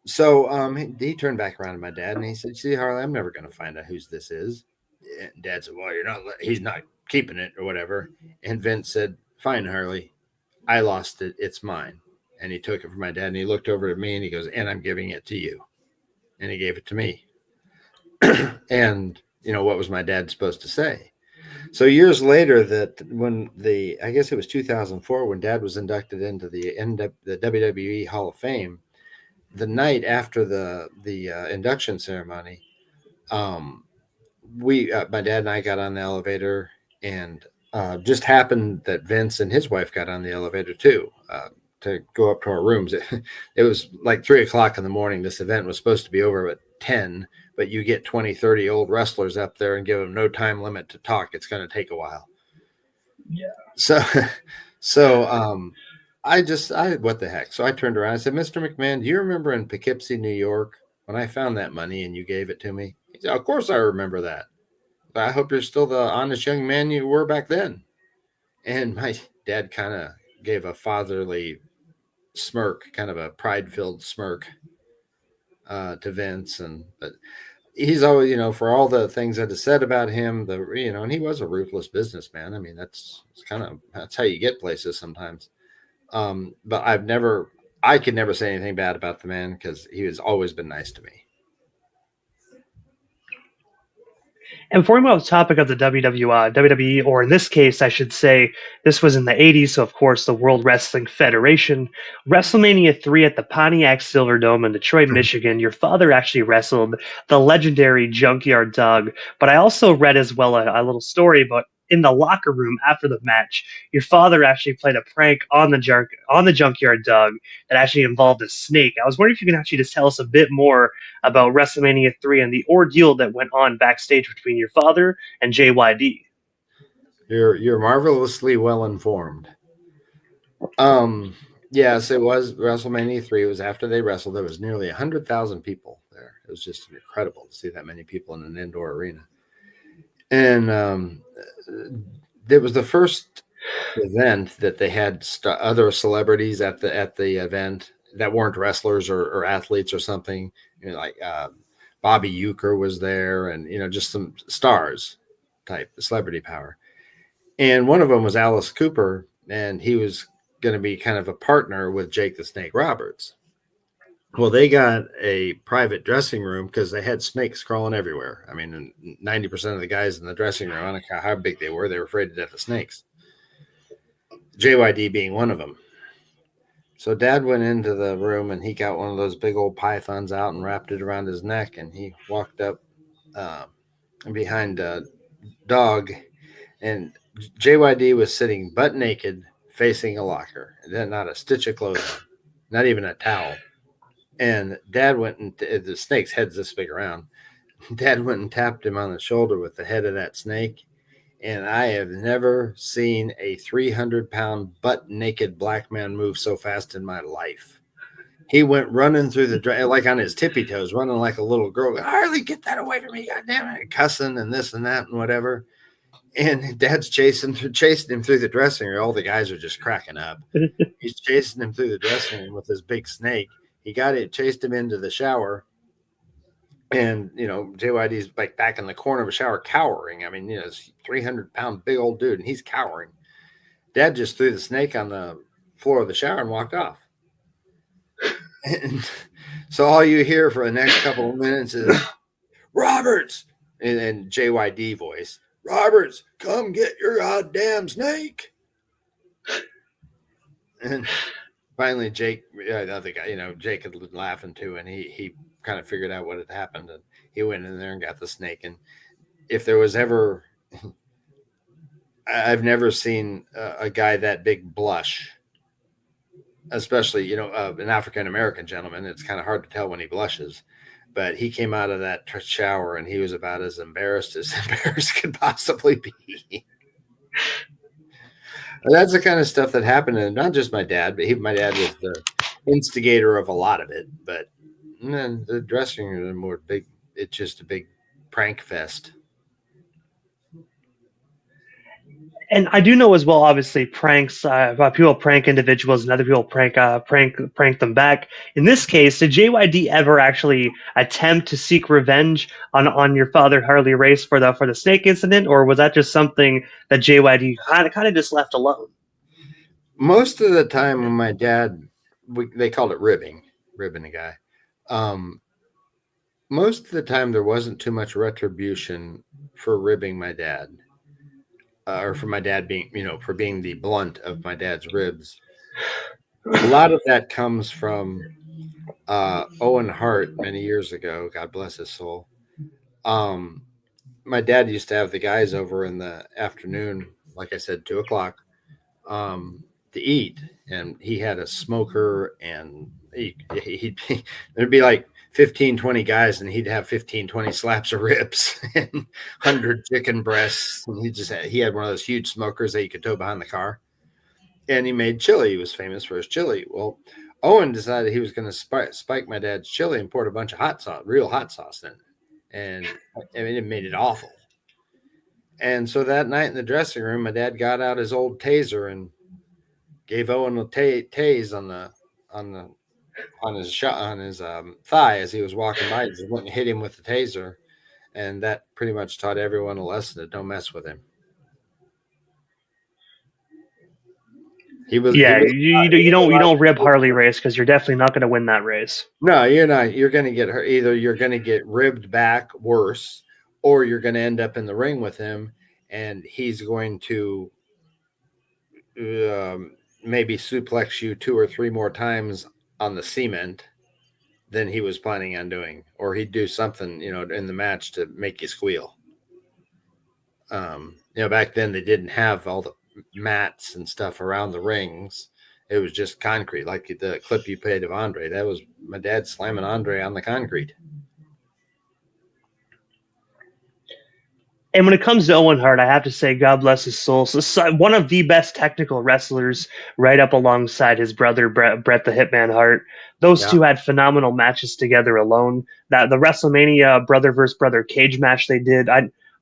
So he turned back around to my dad and he said, see, Harley, I'm never going to find out whose this is. And Dad said, well, he's not keeping it or whatever. And Vince said, fine, Harley, I lost it. It's mine. And he took it from my dad and he looked over at me and he goes, and I'm giving it to you. And he gave it to me. And what was my dad supposed to say? So years later, that when I guess it was 2004, when Dad was inducted into the WWE Hall of Fame, the night after the induction ceremony, my dad and I got on the elevator, and just happened that Vince and his wife got on the elevator too, to go up to our rooms. It was like 3:00 in the morning. This event was supposed to be over at 10, but you get 20, 30 old wrestlers up there and give them no time limit to talk. It's going to take a while. Yeah. So what the heck? So I turned around. I said, Mr. McMahon, do you remember in Poughkeepsie, New York, when I found that money and you gave it to me? He said, of course I remember that. I hope you're still the honest young man you were back then. And my dad kind of gave a fatherly smirk, kind of a pride-filled smirk to Vince. But he's always, for all the things that is said about him, and he was a ruthless businessman. I mean, that's how you get places sometimes. But I could never say anything bad about the man because he has always been nice to me. And before we move on to the topic of the WWE, or in this case, I should say, this was in the 80s, so of course, the World Wrestling Federation. WrestleMania 3 at the Pontiac Silverdome in Detroit, Michigan. Your father actually wrestled the legendary Junkyard Dog, but I also read as well a little story about in the locker room after the match, your father actually played a prank on the Junkyard Dog that actually involved a snake. I was wondering if you can actually just tell us a bit more about WrestleMania 3 and the ordeal that went on backstage between your father and JYD. You're marvelously well informed. Yes, it was WrestleMania 3. It was after they wrestled. There was nearly 100,000 people there. It was just incredible to see that many people in an indoor arena. And it was the first event that they had other celebrities at the event that weren't wrestlers or athletes or something. Bobby Euchre was there, and just some stars type celebrity power. And one of them was Alice Cooper, and he was going to be kind of a partner with Jake the Snake Roberts. Well, they got a private dressing room because they had snakes crawling everywhere. I mean, 90% of the guys in the dressing room, I don't care how big they were afraid to death of snakes. JYD being one of them. So Dad went into the room and he got one of those big old pythons out and wrapped it around his neck, and he walked up behind Dog, and JYD was sitting butt naked facing a locker, and then not a stitch of clothes on, not even a towel. And Dad went and the snake's head's this big around. Dad went and tapped him on the shoulder with the head of that snake. And I have never seen a 300-pound butt naked black man move so fast in my life. He went running through the like on his tippy toes, running like a little girl. Harley, get that away from me, goddamn it! Cussing and this and that and whatever. And Dad's chasing him through the dressing room. All the guys are just cracking up. He's chasing him through the dressing room with this big snake. He chased him into the shower. And, JYD's like back in the corner of a shower cowering. I mean, it's 300-pound big old dude, and he's cowering. Dad just threw the snake on the floor of the shower and walked off. And so all you hear for the next couple of minutes is, Roberts, and JYD voice, Roberts, come get your goddamn snake. And finally, Jake, the other guy, Jake had been laughing too, and he kind of figured out what had happened, and he went in there and got the snake. And if there was ever, I've never seen a guy that big blush, especially an African American gentleman. It's kind of hard to tell when he blushes, but he came out of that shower and he was about as embarrassed could possibly be. That's the kind of stuff that happened, and not just my dad, but my dad was the instigator of a lot of it. But then the dressing room were big. It's just a big prank fest. And I do know as well, obviously, pranks. People prank individuals, and other people prank them back. In this case, did JYD ever actually attempt to seek revenge on your father, Harley Race, for the snake incident, or was that just something that JYD kind of just left alone? Most of the time, when my dad, they called it ribbing a guy. Most of the time, there wasn't too much retribution for ribbing my dad. Or for my dad being, for being the blunt of my dad's ribs. A lot of that comes from Owen Hart many years ago. God bless his soul. My dad used to have the guys over in the afternoon, like I said, 2:00, to eat. And he had a smoker, and there'd be like 15, 20 guys, and he'd have 15, 20 slabs of ribs and 100 chicken breasts. And he had one of those huge smokers that you could tow behind the car. And he made chili. He was famous for his chili. Well, Owen decided he was going to spike my dad's chili and poured a bunch of real hot sauce in it. And I mean, it made it awful. And so that night in the dressing room, my dad got out his old taser and gave Owen a tase on his thigh as he was walking by. He just went and hit him with the taser, and that pretty much taught everyone a lesson that don't mess with him. You don't rib Harley Race, because you're definitely not going to win that race. No, you're not. You're going to get hurt. Either you're going to get ribbed back worse, or you're going to end up in the ring with him, and he's going to maybe suplex you 2 or 3 more times on the cement than he was planning on doing, or he'd do something, in the match to make you squeal. Back then they didn't have all the mats and stuff around the rings. It was just concrete, like the clip you played of Andre. That was my dad slamming Andre on the concrete. And when it comes to Owen Hart, I have to say, God bless his soul. So one of the best technical wrestlers, right up alongside his brother, Bret the Hitman Hart. Those two had phenomenal matches together alone. The WrestleMania brother versus brother cage match they did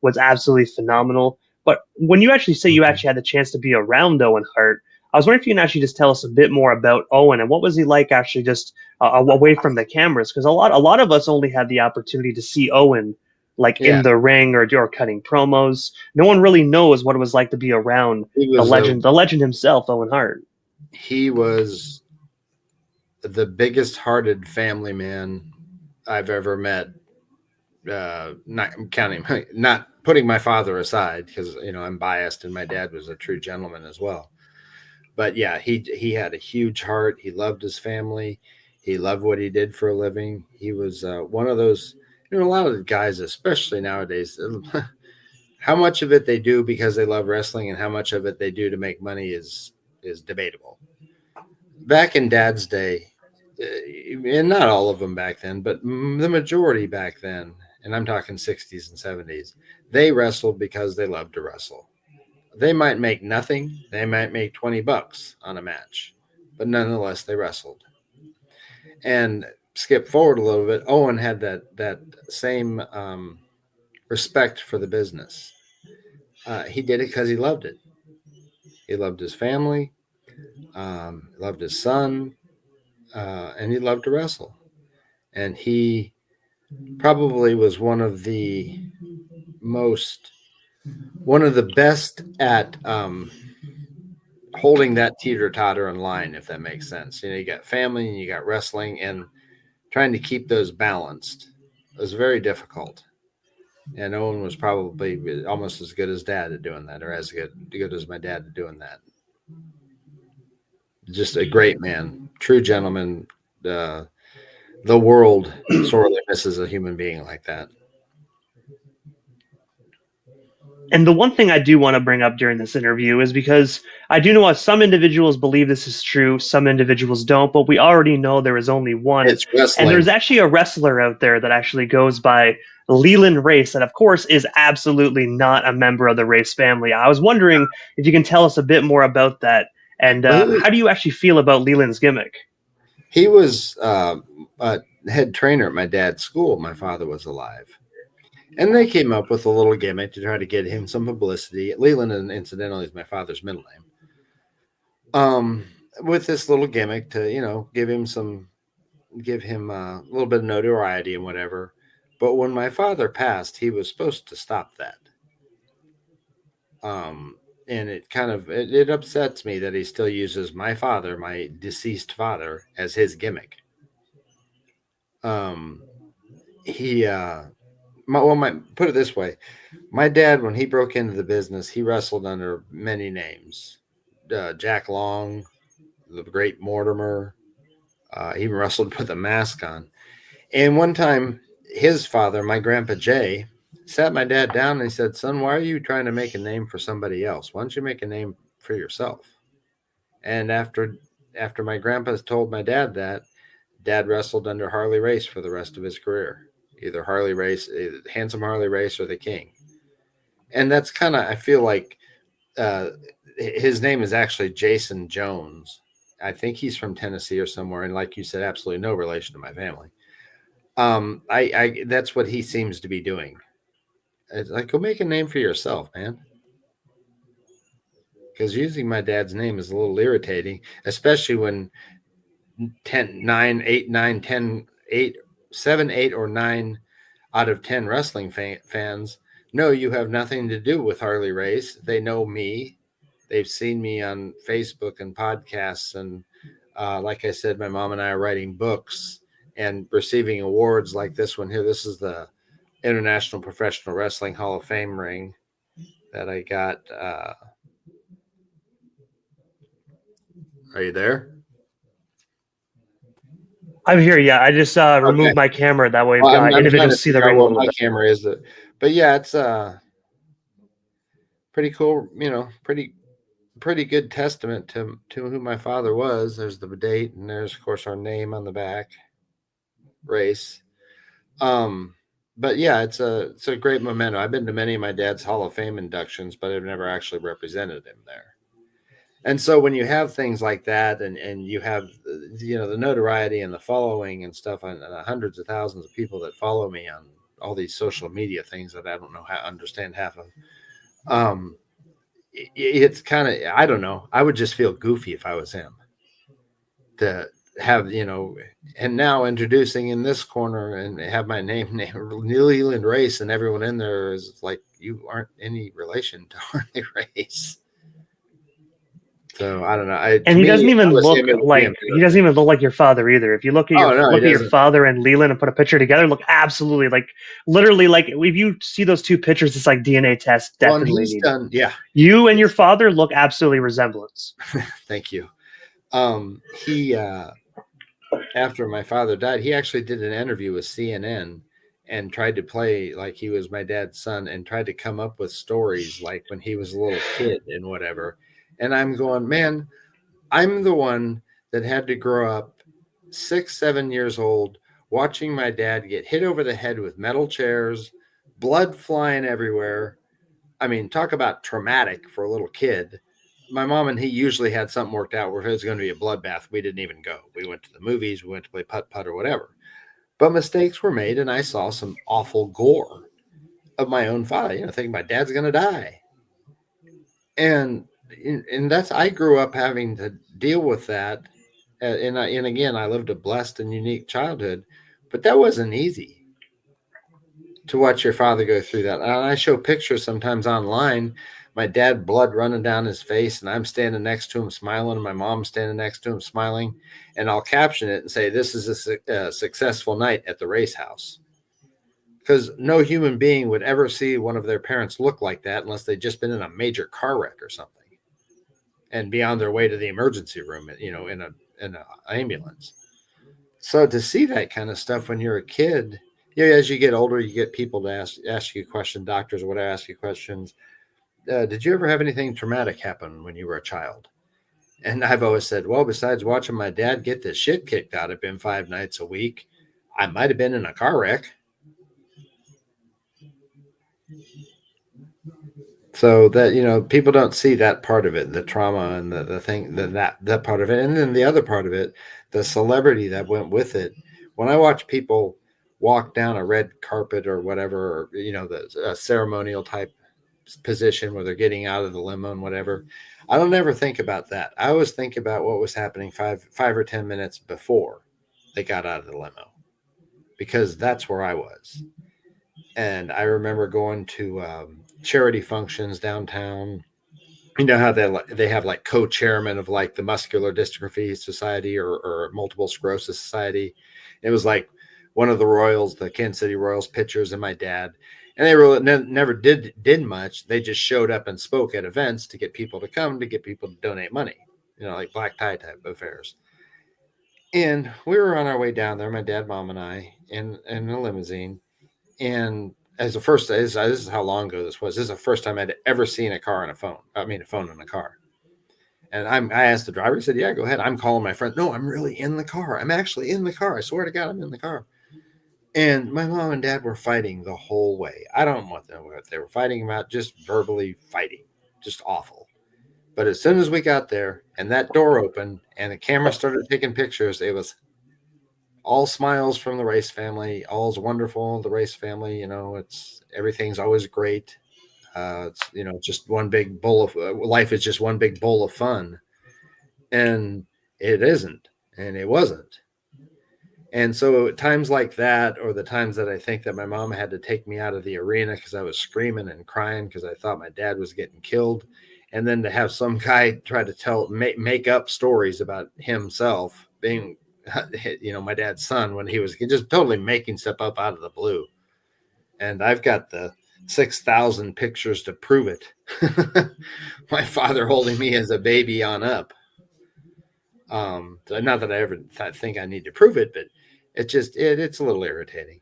was absolutely phenomenal. But when you actually say you actually had the chance to be around Owen Hart, I was wondering if you can actually just tell us a bit more about Owen and what was he like actually just away from the cameras? Because a lot of us only had the opportunity to see Owen like in Yeah, the ring or cutting promos. No one really knows what it was like to be around he was a the legend himself, Owen Hart. he was the biggest hearted family man I've ever met. Not counting, not putting my father aside, because I'm biased, and my dad was a true gentleman as well. But yeah, he had a huge heart. He loved his family. He loved what he did for a living. He was one of those. A lot of the guys, especially nowadays, how much of it they do because they love wrestling, and how much of it they do to make money is debatable. Back in Dad's day, and not all of them back then, but the majority back then, and I'm talking 60s and 70s, they wrestled because they loved to wrestle. They might make nothing, they might make $20 on a match, but nonetheless, they wrestled. And skip forward a little bit, Owen had that same respect for the business. He did it because he loved it. He loved his family, loved his son, and he loved to wrestle. And he probably was most one of the best at holding that teeter totter in line, if that makes sense. You got family and you got wrestling, and trying to keep those balanced was very difficult. And Owen was probably almost as good as Dad at doing that, or as good as my dad at doing that. Just a great man, true gentleman. The world sorely misses a human being like that. And the one thing I do want to bring up during this interview is because I do know some individuals believe this is true, some individuals don't, but we already know there is only one. It's And wrestling. there's actually a wrestler out there that actually goes by Leland Race, that of course is absolutely not a member of the Race family. I was wondering if you can tell us a bit more about that. And Well, how do you actually feel about Leland's gimmick? he was a head trainer at my dad's school. My father was alive. And they came up with a little gimmick to try to get him some publicity. Leland, incidentally, is my father's middle name. With this little gimmick to, give him a little bit of notoriety and whatever. But when my father passed, he was supposed to stop that. And it kind of it upsets me that he still uses my father, my deceased father, as his gimmick. Um, he my put it this way, my dad, when he broke into the business, he wrestled under many names. Jack Long, the Great Mortimer. He even wrestled with a mask on. And one time, his father, my grandpa Jay, sat my dad down and he said, "Son, why are you trying to make a name for somebody else? Why don't you make a name for yourself?" And after my grandpa told my dad that, Dad wrestled under Harley Race for the rest of his career, either Harley Race, Handsome Harley Race, or the King. And that's kind of, I feel like, uh, his name is actually Jason Jones. I think he's from Tennessee or somewhere, and like you said, absolutely no relation to my family. I that's what he seems to be doing. It's like, go make a name for yourself, man. Because using my dad's name is a little irritating, especially when 10, 9, 8, 9, 10, 8, 7, 8, or 9 out of 10 wrestling fans know you have nothing to do with Harley Race. They know me. They've seen me on Facebook and podcasts. And like I said, my mom and I are writing books and receiving awards like this one here. This is the International Professional Wrestling Hall of Fame ring that I got. Are you there? I'm here, yeah. I just Okay. removed my camera. That way Well, I'm trying to individuals see the figure out ring a what little my bit. camera is. But yeah, it's pretty cool. Pretty good testament to who my father was. There's the date, and there's of course our name on the back, Race. Um, but yeah, it's a great memento. I've been to many of my dad's Hall of Fame inductions, but I've never actually represented him there. And so when you have things like that, and you have the notoriety and the following and stuff, and hundreds of thousands of people that follow me on all these social media things that I don't know how understand half of, um, it's kind of, I don't know. I would just feel goofy if I was him to have, and now introducing in this corner and have my name Leland Race, and everyone in there is like, you aren't any relation to Harley Race. So I don't know. And he doesn't even look like your father either. If you look at your father and Leland and put a picture together, look absolutely like, literally, like if you see those two pictures, it's like DNA test definitely. Yeah. You and your father look absolutely resemblance. Thank you. He after my father died, he actually did an interview with CNN and tried to play like he was my dad's son and tried to come up with stories like when he was a little kid and whatever. And I'm going, man, I'm the one that had to grow up 6-7 years old watching my dad get hit over the head with metal chairs, blood flying everywhere. I mean, talk about traumatic for a little kid. My mom and he usually had something worked out where if it was going to be a bloodbath, we didn't even go. We went to the movies, we went to play putt-putt or whatever. But mistakes were made, and I saw some awful gore of my own father, thinking my dad's going to die. And that's, I grew up having to deal with that. And again, I lived a blessed and unique childhood, but that wasn't easy to watch your father go through that. And I show pictures sometimes online, my dad, blood running down his face, and I'm standing next to him smiling, and my mom's standing next to him smiling. And I'll caption it and say, this is a successful night at the race house. Because no human being would ever see one of their parents look like that unless they'd just been in a major car wreck or something and be on their way to the emergency room, in an ambulance. So to see that kind of stuff when you're a kid, as you get older, you get people to ask you questions, doctors or whatever, ask you questions. Did you ever have anything traumatic happen when you were a child? And I've always said, well, besides watching my dad get the shit kicked out of him 5 nights a week, I might have been in a car wreck. So that, people don't see that part of it, the trauma and the thing, that part of it. And then the other part of it, the celebrity that went with it. When I watch people walk down a red carpet or whatever, or, the ceremonial type position where they're getting out of the limo and whatever, I don't ever think about that. I always think about what was happening 5 or 10 minutes before they got out of the limo, because that's where I was. And I remember going to charity functions downtown. You know how they have like co-chairman of like the Muscular Dystrophy Society or Multiple Sclerosis Society. It was like one of the Royals, the Kansas City Royals pitchers, and my dad. And they really never did much. They just showed up and spoke at events to get people to come, to get people to donate money, like black tie type affairs. And we were on our way down there, my dad, mom, and I, in a limousine. And this is how long ago this was. This is the first time I'd ever seen a car and a phone. I mean, a phone in a car. And I asked the driver, he said, yeah, go ahead. I'm calling my friend. No, I'm really in the car. I'm actually in the car. I swear to God, I'm in the car. And my mom and dad were fighting the whole way. I don't know what they were fighting about, just verbally fighting, just awful. But as soon as we got there and that door opened and the camera started taking pictures, it was all smiles from the Race family. All's wonderful. The Race family, everything's always great. It's, just one big bowl of life is just one big bowl of fun. And it isn't. And it wasn't. And so at times like that, or the times that I think that my mom had to take me out of the arena because I was screaming and crying because I thought my dad was getting killed. And then to have some guy try to make up stories about himself being, my dad's son, when he was just totally making stuff up out of the blue. And I've got the 6,000 pictures to prove it. My father holding me as a baby on up. Not that I ever think I need to prove it, but it's a little irritating.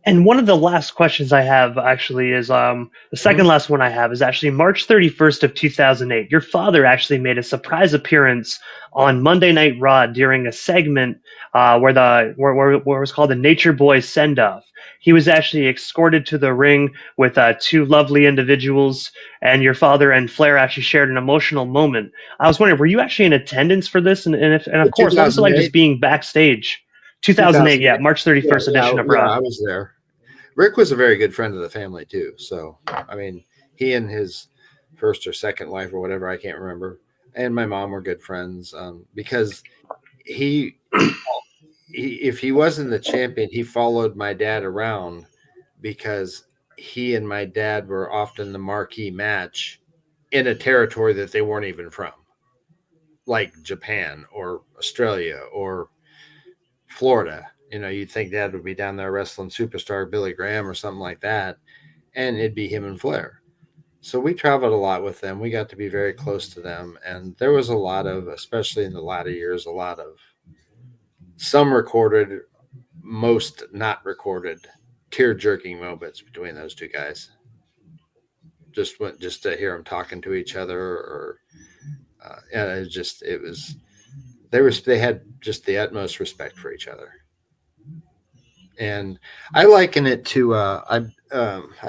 And one of the last questions I have actually is the second last one I have is actually March 31st of 2008. Your father actually made a surprise appearance on Monday Night Raw during a segment where it was called the Nature Boy Send-Off. He was actually escorted to the ring with 2 lovely individuals, and your father and Flair actually shared an emotional moment. I was wondering, were you actually in attendance for this? And of course, also like just being backstage. 2008, yeah, March 31st edition of Raw. I was there. Rick was a very good friend of the family too. So I mean, he and his first or second wife or whatever, I can't remember, and my mom were good friends, because he, if he wasn't the champion, he followed my dad around because he and my dad were often the marquee match in a territory that they weren't even from, like Japan or Australia or Florida. You'd think Dad would be down there wrestling superstar Billy Graham or something like that, and it'd be him and Flair. So we traveled a lot with them. We got to be very close to them, and there was a lot of, especially in the latter years, a lot of some recorded, most not recorded, tear jerking moments between those two guys. Just to hear them talking to each other, or and it was they had just the utmost respect for each other. And I liken it to I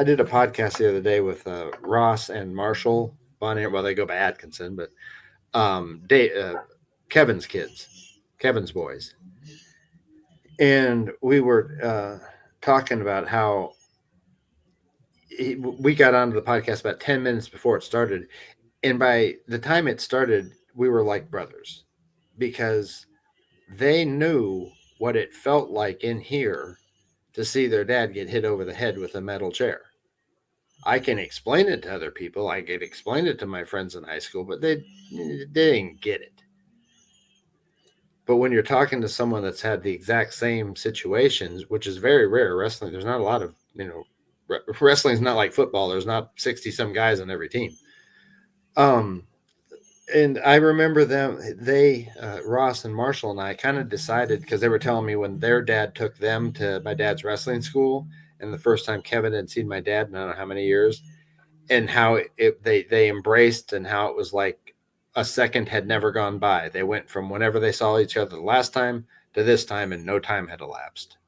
did a podcast the other day with Ross and Marshall Bonnier. Well, they go by Atkinson, but Kevin's kids, Kevin's boys, and we were talking about how we got onto the podcast about 10 minutes before it started, and by the time it started, we were like brothers because they knew what it felt like in here to see their dad get hit over the head with a metal chair. I can explain it to other people. I could explain it to my friends in high school, but they didn't get it. But when you're talking to someone that's had the exact same situations, which is very rare, wrestling, there's not a lot of, wrestling is not like football. There's not 60 some guys on every team. And I remember Ross and Marshall and I kind of decided, because they were telling me when their dad took them to my dad's wrestling school, and the first time Kevin had seen my dad in I don't know how many years, and how they embraced, and how it was like a second had never gone by. They went from whenever they saw each other the last time to this time, and no time had elapsed.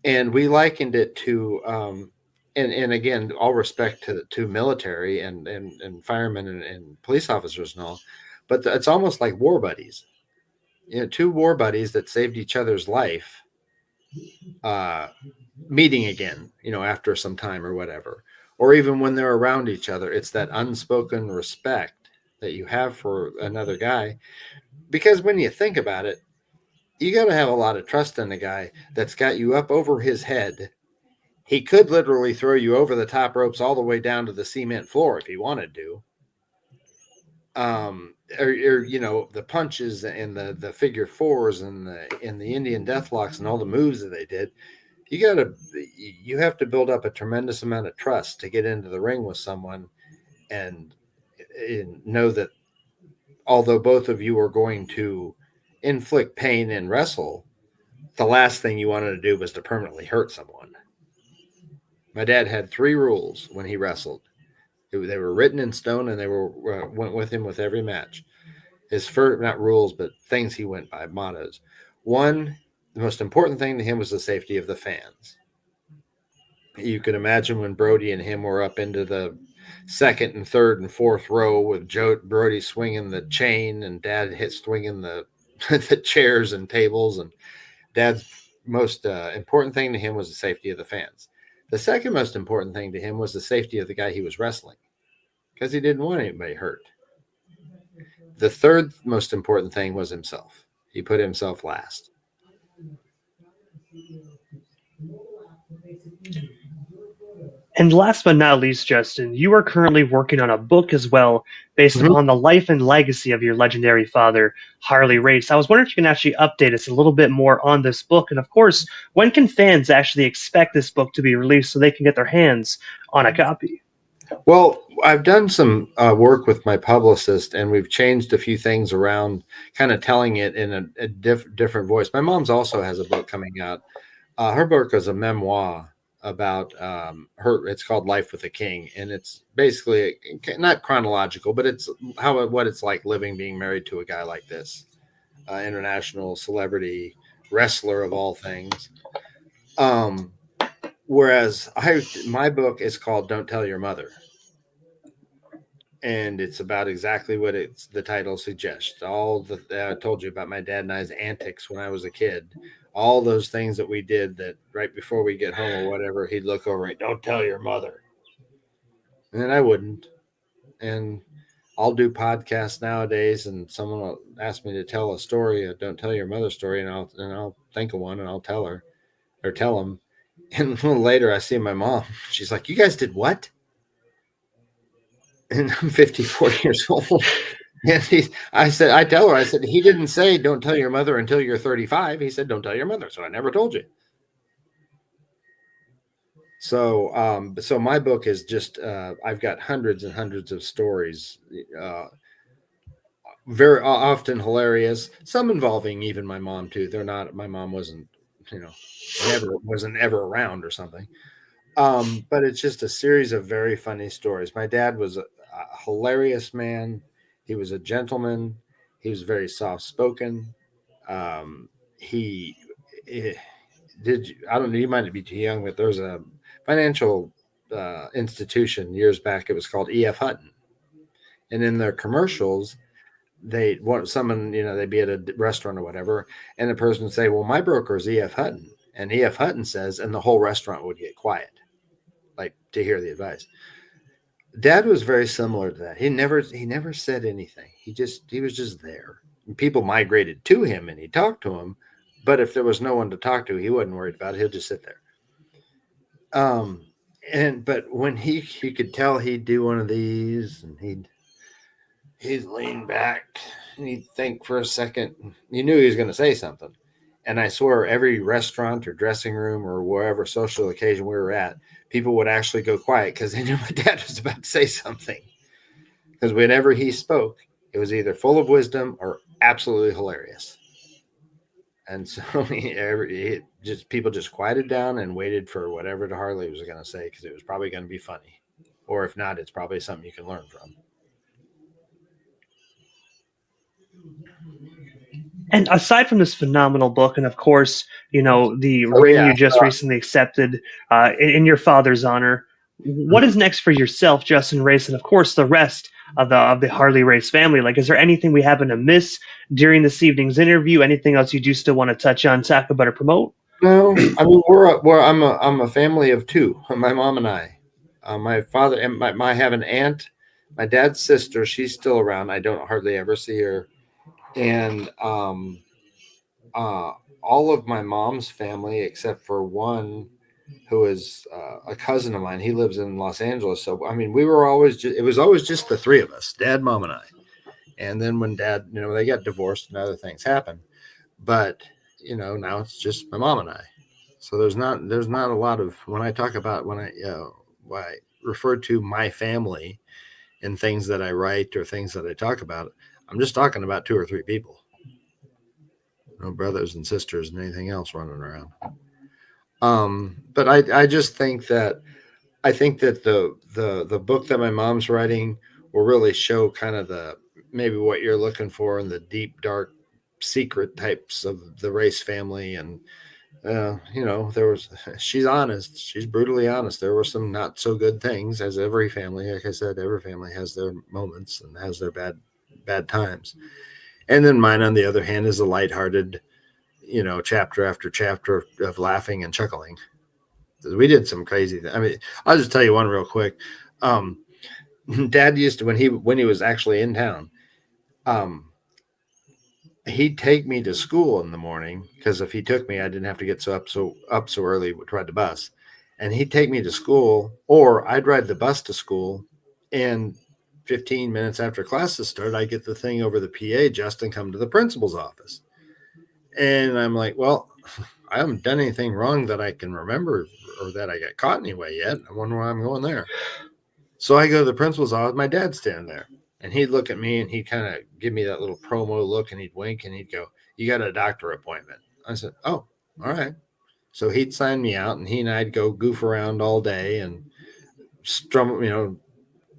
And we likened it to and again, all respect to military and firemen and police officers and all, but it's almost like war buddies. Two war buddies that saved each other's life, meeting again, after some time or whatever, or even when they're around each other, it's that unspoken respect that you have for another guy. Because when you think about it, you got to have a lot of trust in the guy that's got you up over his head. He could literally throw you over the top ropes all the way down to the cement floor if he wanted to. Or the punches and the figure fours and the Indian deathlocks and all the moves that they did. You have to build up a tremendous amount of trust to get into the ring with someone and know that although both of you are going to inflict pain and wrestle, the last thing you wanted to do was to permanently hurt someone. My dad had 3 rules when he wrestled. They were written in stone, and they went with him with every match. His first, not rules, but things he went by, mottos. One, the most important thing to him was the safety of the fans. You could imagine when Brody and him were up into the second and third and fourth row with Brody swinging the chain and Dad swinging the the chairs and tables, and Dad's most important thing to him was the safety of the fans. The second most important thing to him was the safety of the guy he was wrestling, because he didn't want anybody hurt. The third most important thing was himself. He put himself last. And last but not least, Justin, you are currently working on a book as well based upon the life and legacy of your legendary father, Harley Race. I was wondering if you can actually update us a little bit more on this book. And of course, when can fans actually expect this book to be released so they can get their hands on a copy? Well, I've done some work with my publicist, and we've changed a few things around, kind of telling it in a different voice. My mom's also has a book coming out. Her book is a memoir about her. It's called Life with a King, and it's basically not chronological, but it's what it's like being married to a guy like this, international celebrity wrestler of all things. Whereas my book is called Don't Tell Your Mother. and it's about exactly what the title suggests. All the I told you about my dad and I's antics when I was a kid. All those things that we did that right before we get home or whatever, he'd look over and don't tell your mother, and then I wouldn't. And I'll do podcasts nowadays, and someone will ask me to tell a story, a don't tell your mother story, and I'll think of one and I'll tell her or tell them. And a little later, I see my mom. She's like, "You guys did what?" And I'm 54 years old. And I tell her, I said, he didn't say, don't tell your mother until you're 35. He said, don't tell your mother. So I never told you. So my book is just, I've got hundreds and hundreds of stories, uh, very often hilarious, some involving even my mom too. My mom wasn't, you know, wasn't ever around or something. But it's just a series of very funny stories. My dad was a hilarious man. He was a gentleman. He was very soft spoken. He eh, I don't know. You might be too young, but there was a financial institution years back. It was called E.F. Hutton, and in their commercials, they want someone, they'd be at a restaurant or whatever, and the person would say, "Well, my broker is E.F. Hutton," and E.F. Hutton says, and the whole restaurant would get quiet, like to hear the advice. Dad was very similar to that. He never said anything. He was just there. People migrated to him and he talked to them, but if there was no one to talk to, he wasn't worried about it. He'll just sit there. Um, but when he could tell he'd do one of these, and he'd lean back and he'd think for a second. You knew he was going to say something. And I swear, every restaurant or dressing room or wherever social occasion we were at, people would actually go quiet because they knew my dad was about to say something. Because whenever he spoke, it was either full of wisdom or absolutely hilarious. And so people just quieted down and waited for whatever the Harley was going to say, because it was probably going to be funny. Or if not, it's probably something you can learn from. And aside from this phenomenal book, and of course, the Oh, ring yeah. you just recently accepted in your father's honor, what is next for yourself, Justin Race, and of course the rest of the Harley Race family? Like, is there anything we happen to miss during this evening's interview? Anything else you do still want to touch on, talk about, or promote? No, I mean I'm a family of two. My mom and I. My father and I have an aunt. My dad's sister. She's still around. I don't hardly ever see her. And uh, all of my mom's family, except for one who is a cousin of mine. He lives in Los Angeles. So I mean, it was always just the three of us, Dad, Mom, and I. And then when Dad, they got divorced and other things happened. But now it's just my mom and I. So there's not a lot of, when I talk about, when I refer to my family and things that I write or things that I talk about, I'm just talking about two or three people. No brothers and sisters and anything else running around. But I just think that the book that my mom's writing will really show kind of maybe what you're looking for in the deep, dark, secret types of the Race family. And she's honest. She's brutally honest. There were some not so good things, as every family. Like I said, every family has their moments and has their bad times. And then mine, on the other hand, is a lighthearted, chapter after chapter of laughing and chuckling. We did some crazy things. I mean, I'll just tell you one real quick. Dad used to, when he was actually in town, um, he'd take me to school in the morning, because if he took me, I didn't have to get so early to ride the bus. And he'd take me to school, or I'd ride the bus to school, and 15 minutes after classes started, I get the thing over the PA, Justin, come to the principal's office. And I'm like, well, I haven't done anything wrong that I can remember, or that I got caught anyway yet. I wonder why I'm going there. So I go to the principal's office. My dad's standing there, and he'd look at me and he'd kind of give me that little promo look, and he'd wink and he'd go, "You got a doctor appointment." I said, "Oh, all right." So he'd sign me out, and he and I'd go goof around all day and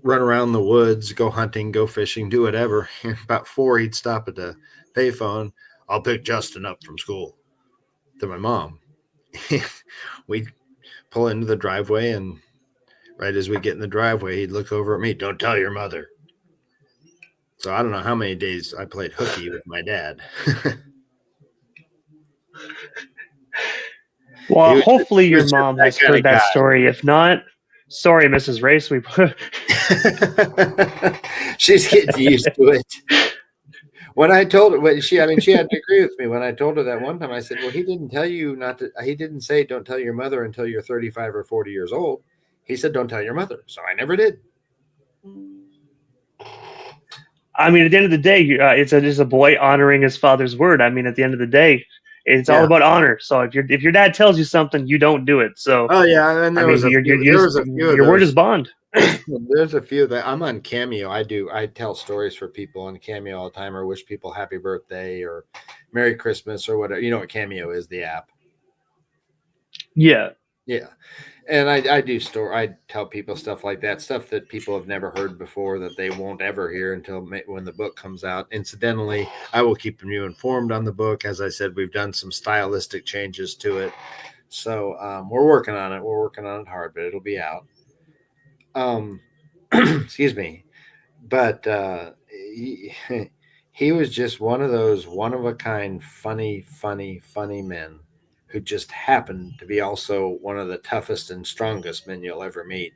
run around the woods, go hunting, go fishing, do whatever. And about 4, he'd stop at the payphone. "I'll pick Justin up from school," to my mom. We'd pull into the driveway, and right as we get in the driveway, he'd look over at me. "Don't tell your mother." So I don't know how many days I played hooky with my dad. Well, hopefully He your was just mom that has kind heard of that guy. story. If not, sorry, Mrs. Race. She's getting used to it. When I told her, she had to agree with me. When I told her that one time, I said, well, he didn't tell you not to, he didn't say, don't tell your mother until you're 35 or 40 years old. He said, don't tell your mother. So I never did. I mean, at the end of the day, it's just a boy honoring his father's word. I mean, at the end of the day, it's all Yeah. about honor. So if your dad tells you something, you don't do it. So Oh yeah. And I there mean, was a few, there was a few of your word is those. bond. There's a few that I'm on Cameo. I tell stories for people on Cameo all the time, or wish people happy birthday or Merry Christmas or whatever. You know what Cameo is, the app. Yeah. Yeah. And I tell people stuff like that, stuff that people have never heard before that they won't ever hear until when the book comes out. Incidentally, I will keep you informed on the book. As I said, we've done some stylistic changes to it. So we're working on it. We're working on it hard, but it'll be out. Excuse me. But he was just one of those one of a kind, funny men who just happened to be also one of the toughest and strongest men you'll ever meet.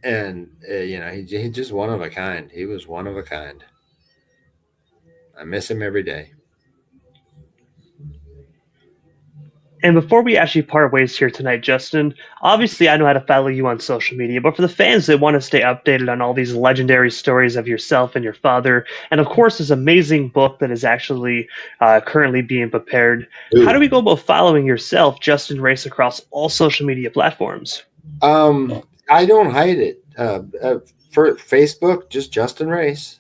And he's just one of a kind. He was one of a kind. I miss him every day. And before we actually part ways here tonight, Justin, obviously I know how to follow you on social media, but for the fans that want to stay updated on all these legendary stories of yourself and your father, and of course this amazing book that is actually currently being prepared, how do we go about following yourself, Justin Race, across all social media platforms? I don't hide it. For Facebook, just Justin Race.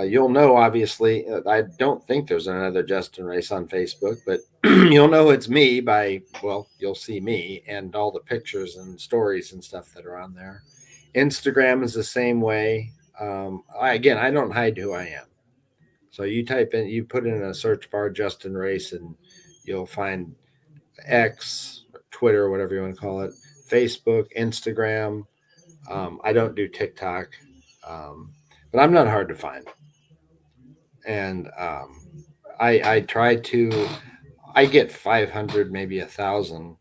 You'll know, obviously. I don't think there's another Justin Race on Facebook, but you'll know it's me you'll see me and all the pictures and stories and stuff that are on there. Instagram is the same way. I don't hide who I am. So you put in a search bar Justin Race, and you'll find X, Twitter, whatever you want to call it, Facebook, Instagram. I don't do TikTok, but I'm not hard to find. And I try to. I get 500, maybe 1,000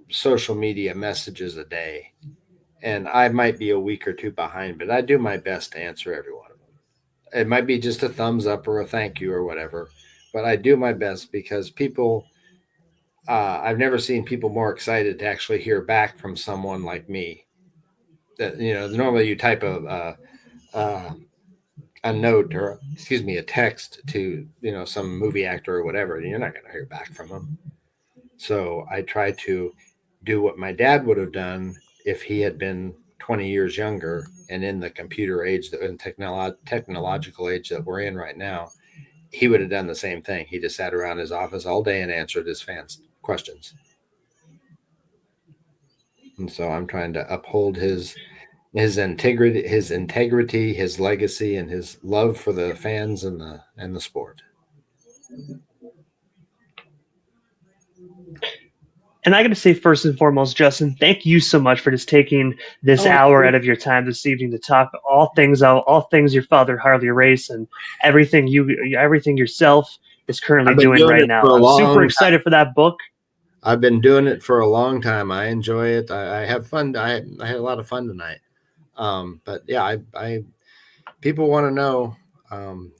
social media messages a day, and I might be a week or two behind, but I do my best to answer every one of them. It might be just a thumbs up or a thank you or whatever, but I do my best because people. I've never seen people more excited to actually hear back from someone like me. That normally you type a note or a text to some movie actor or whatever, and you're not going to hear back from them. So I try to do what my dad would have done if he had been 20 years younger and in the computer age, technological age that we're in right now. He would have done the same thing. He just sat around his office all day and answered his fans' questions. And so I'm trying to uphold his integrity, his legacy, and his love for the fans and the sport. And I got to say, first and foremost, Justin, thank you so much for just taking this hour out of your time this evening to talk all things your father Harley Race and everything yourself is currently doing right now. I'm super excited for that book. I've been doing it for a long time. I enjoy it. I have fun. I had a lot of fun tonight. But yeah, people want to know.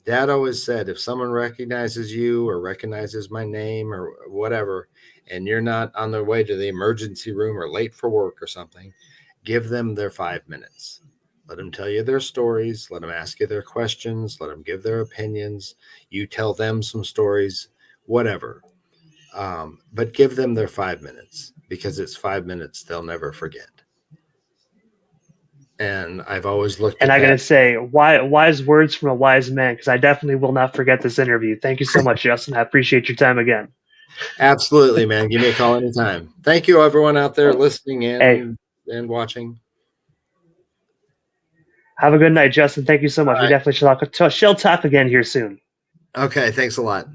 Dad always said, if someone recognizes you or recognizes my name or whatever, and you're not on their way to the emergency room or late for work or something, give them their 5 minutes. Let them tell you their stories. Let them ask you their questions. Let them give their opinions. You tell them some stories, whatever. But give them their 5 minutes, because it's 5 minutes they'll never forget. And I've always looked at that. And I got to say, wise words from a wise man, because I definitely will not forget this interview. Thank you so much, Justin. I appreciate your time again. Absolutely, man. Give me a call anytime. Thank you, everyone out there listening in and watching. Have a good night, Justin. Thank you so much. We definitely shall talk again here soon. Okay, thanks a lot.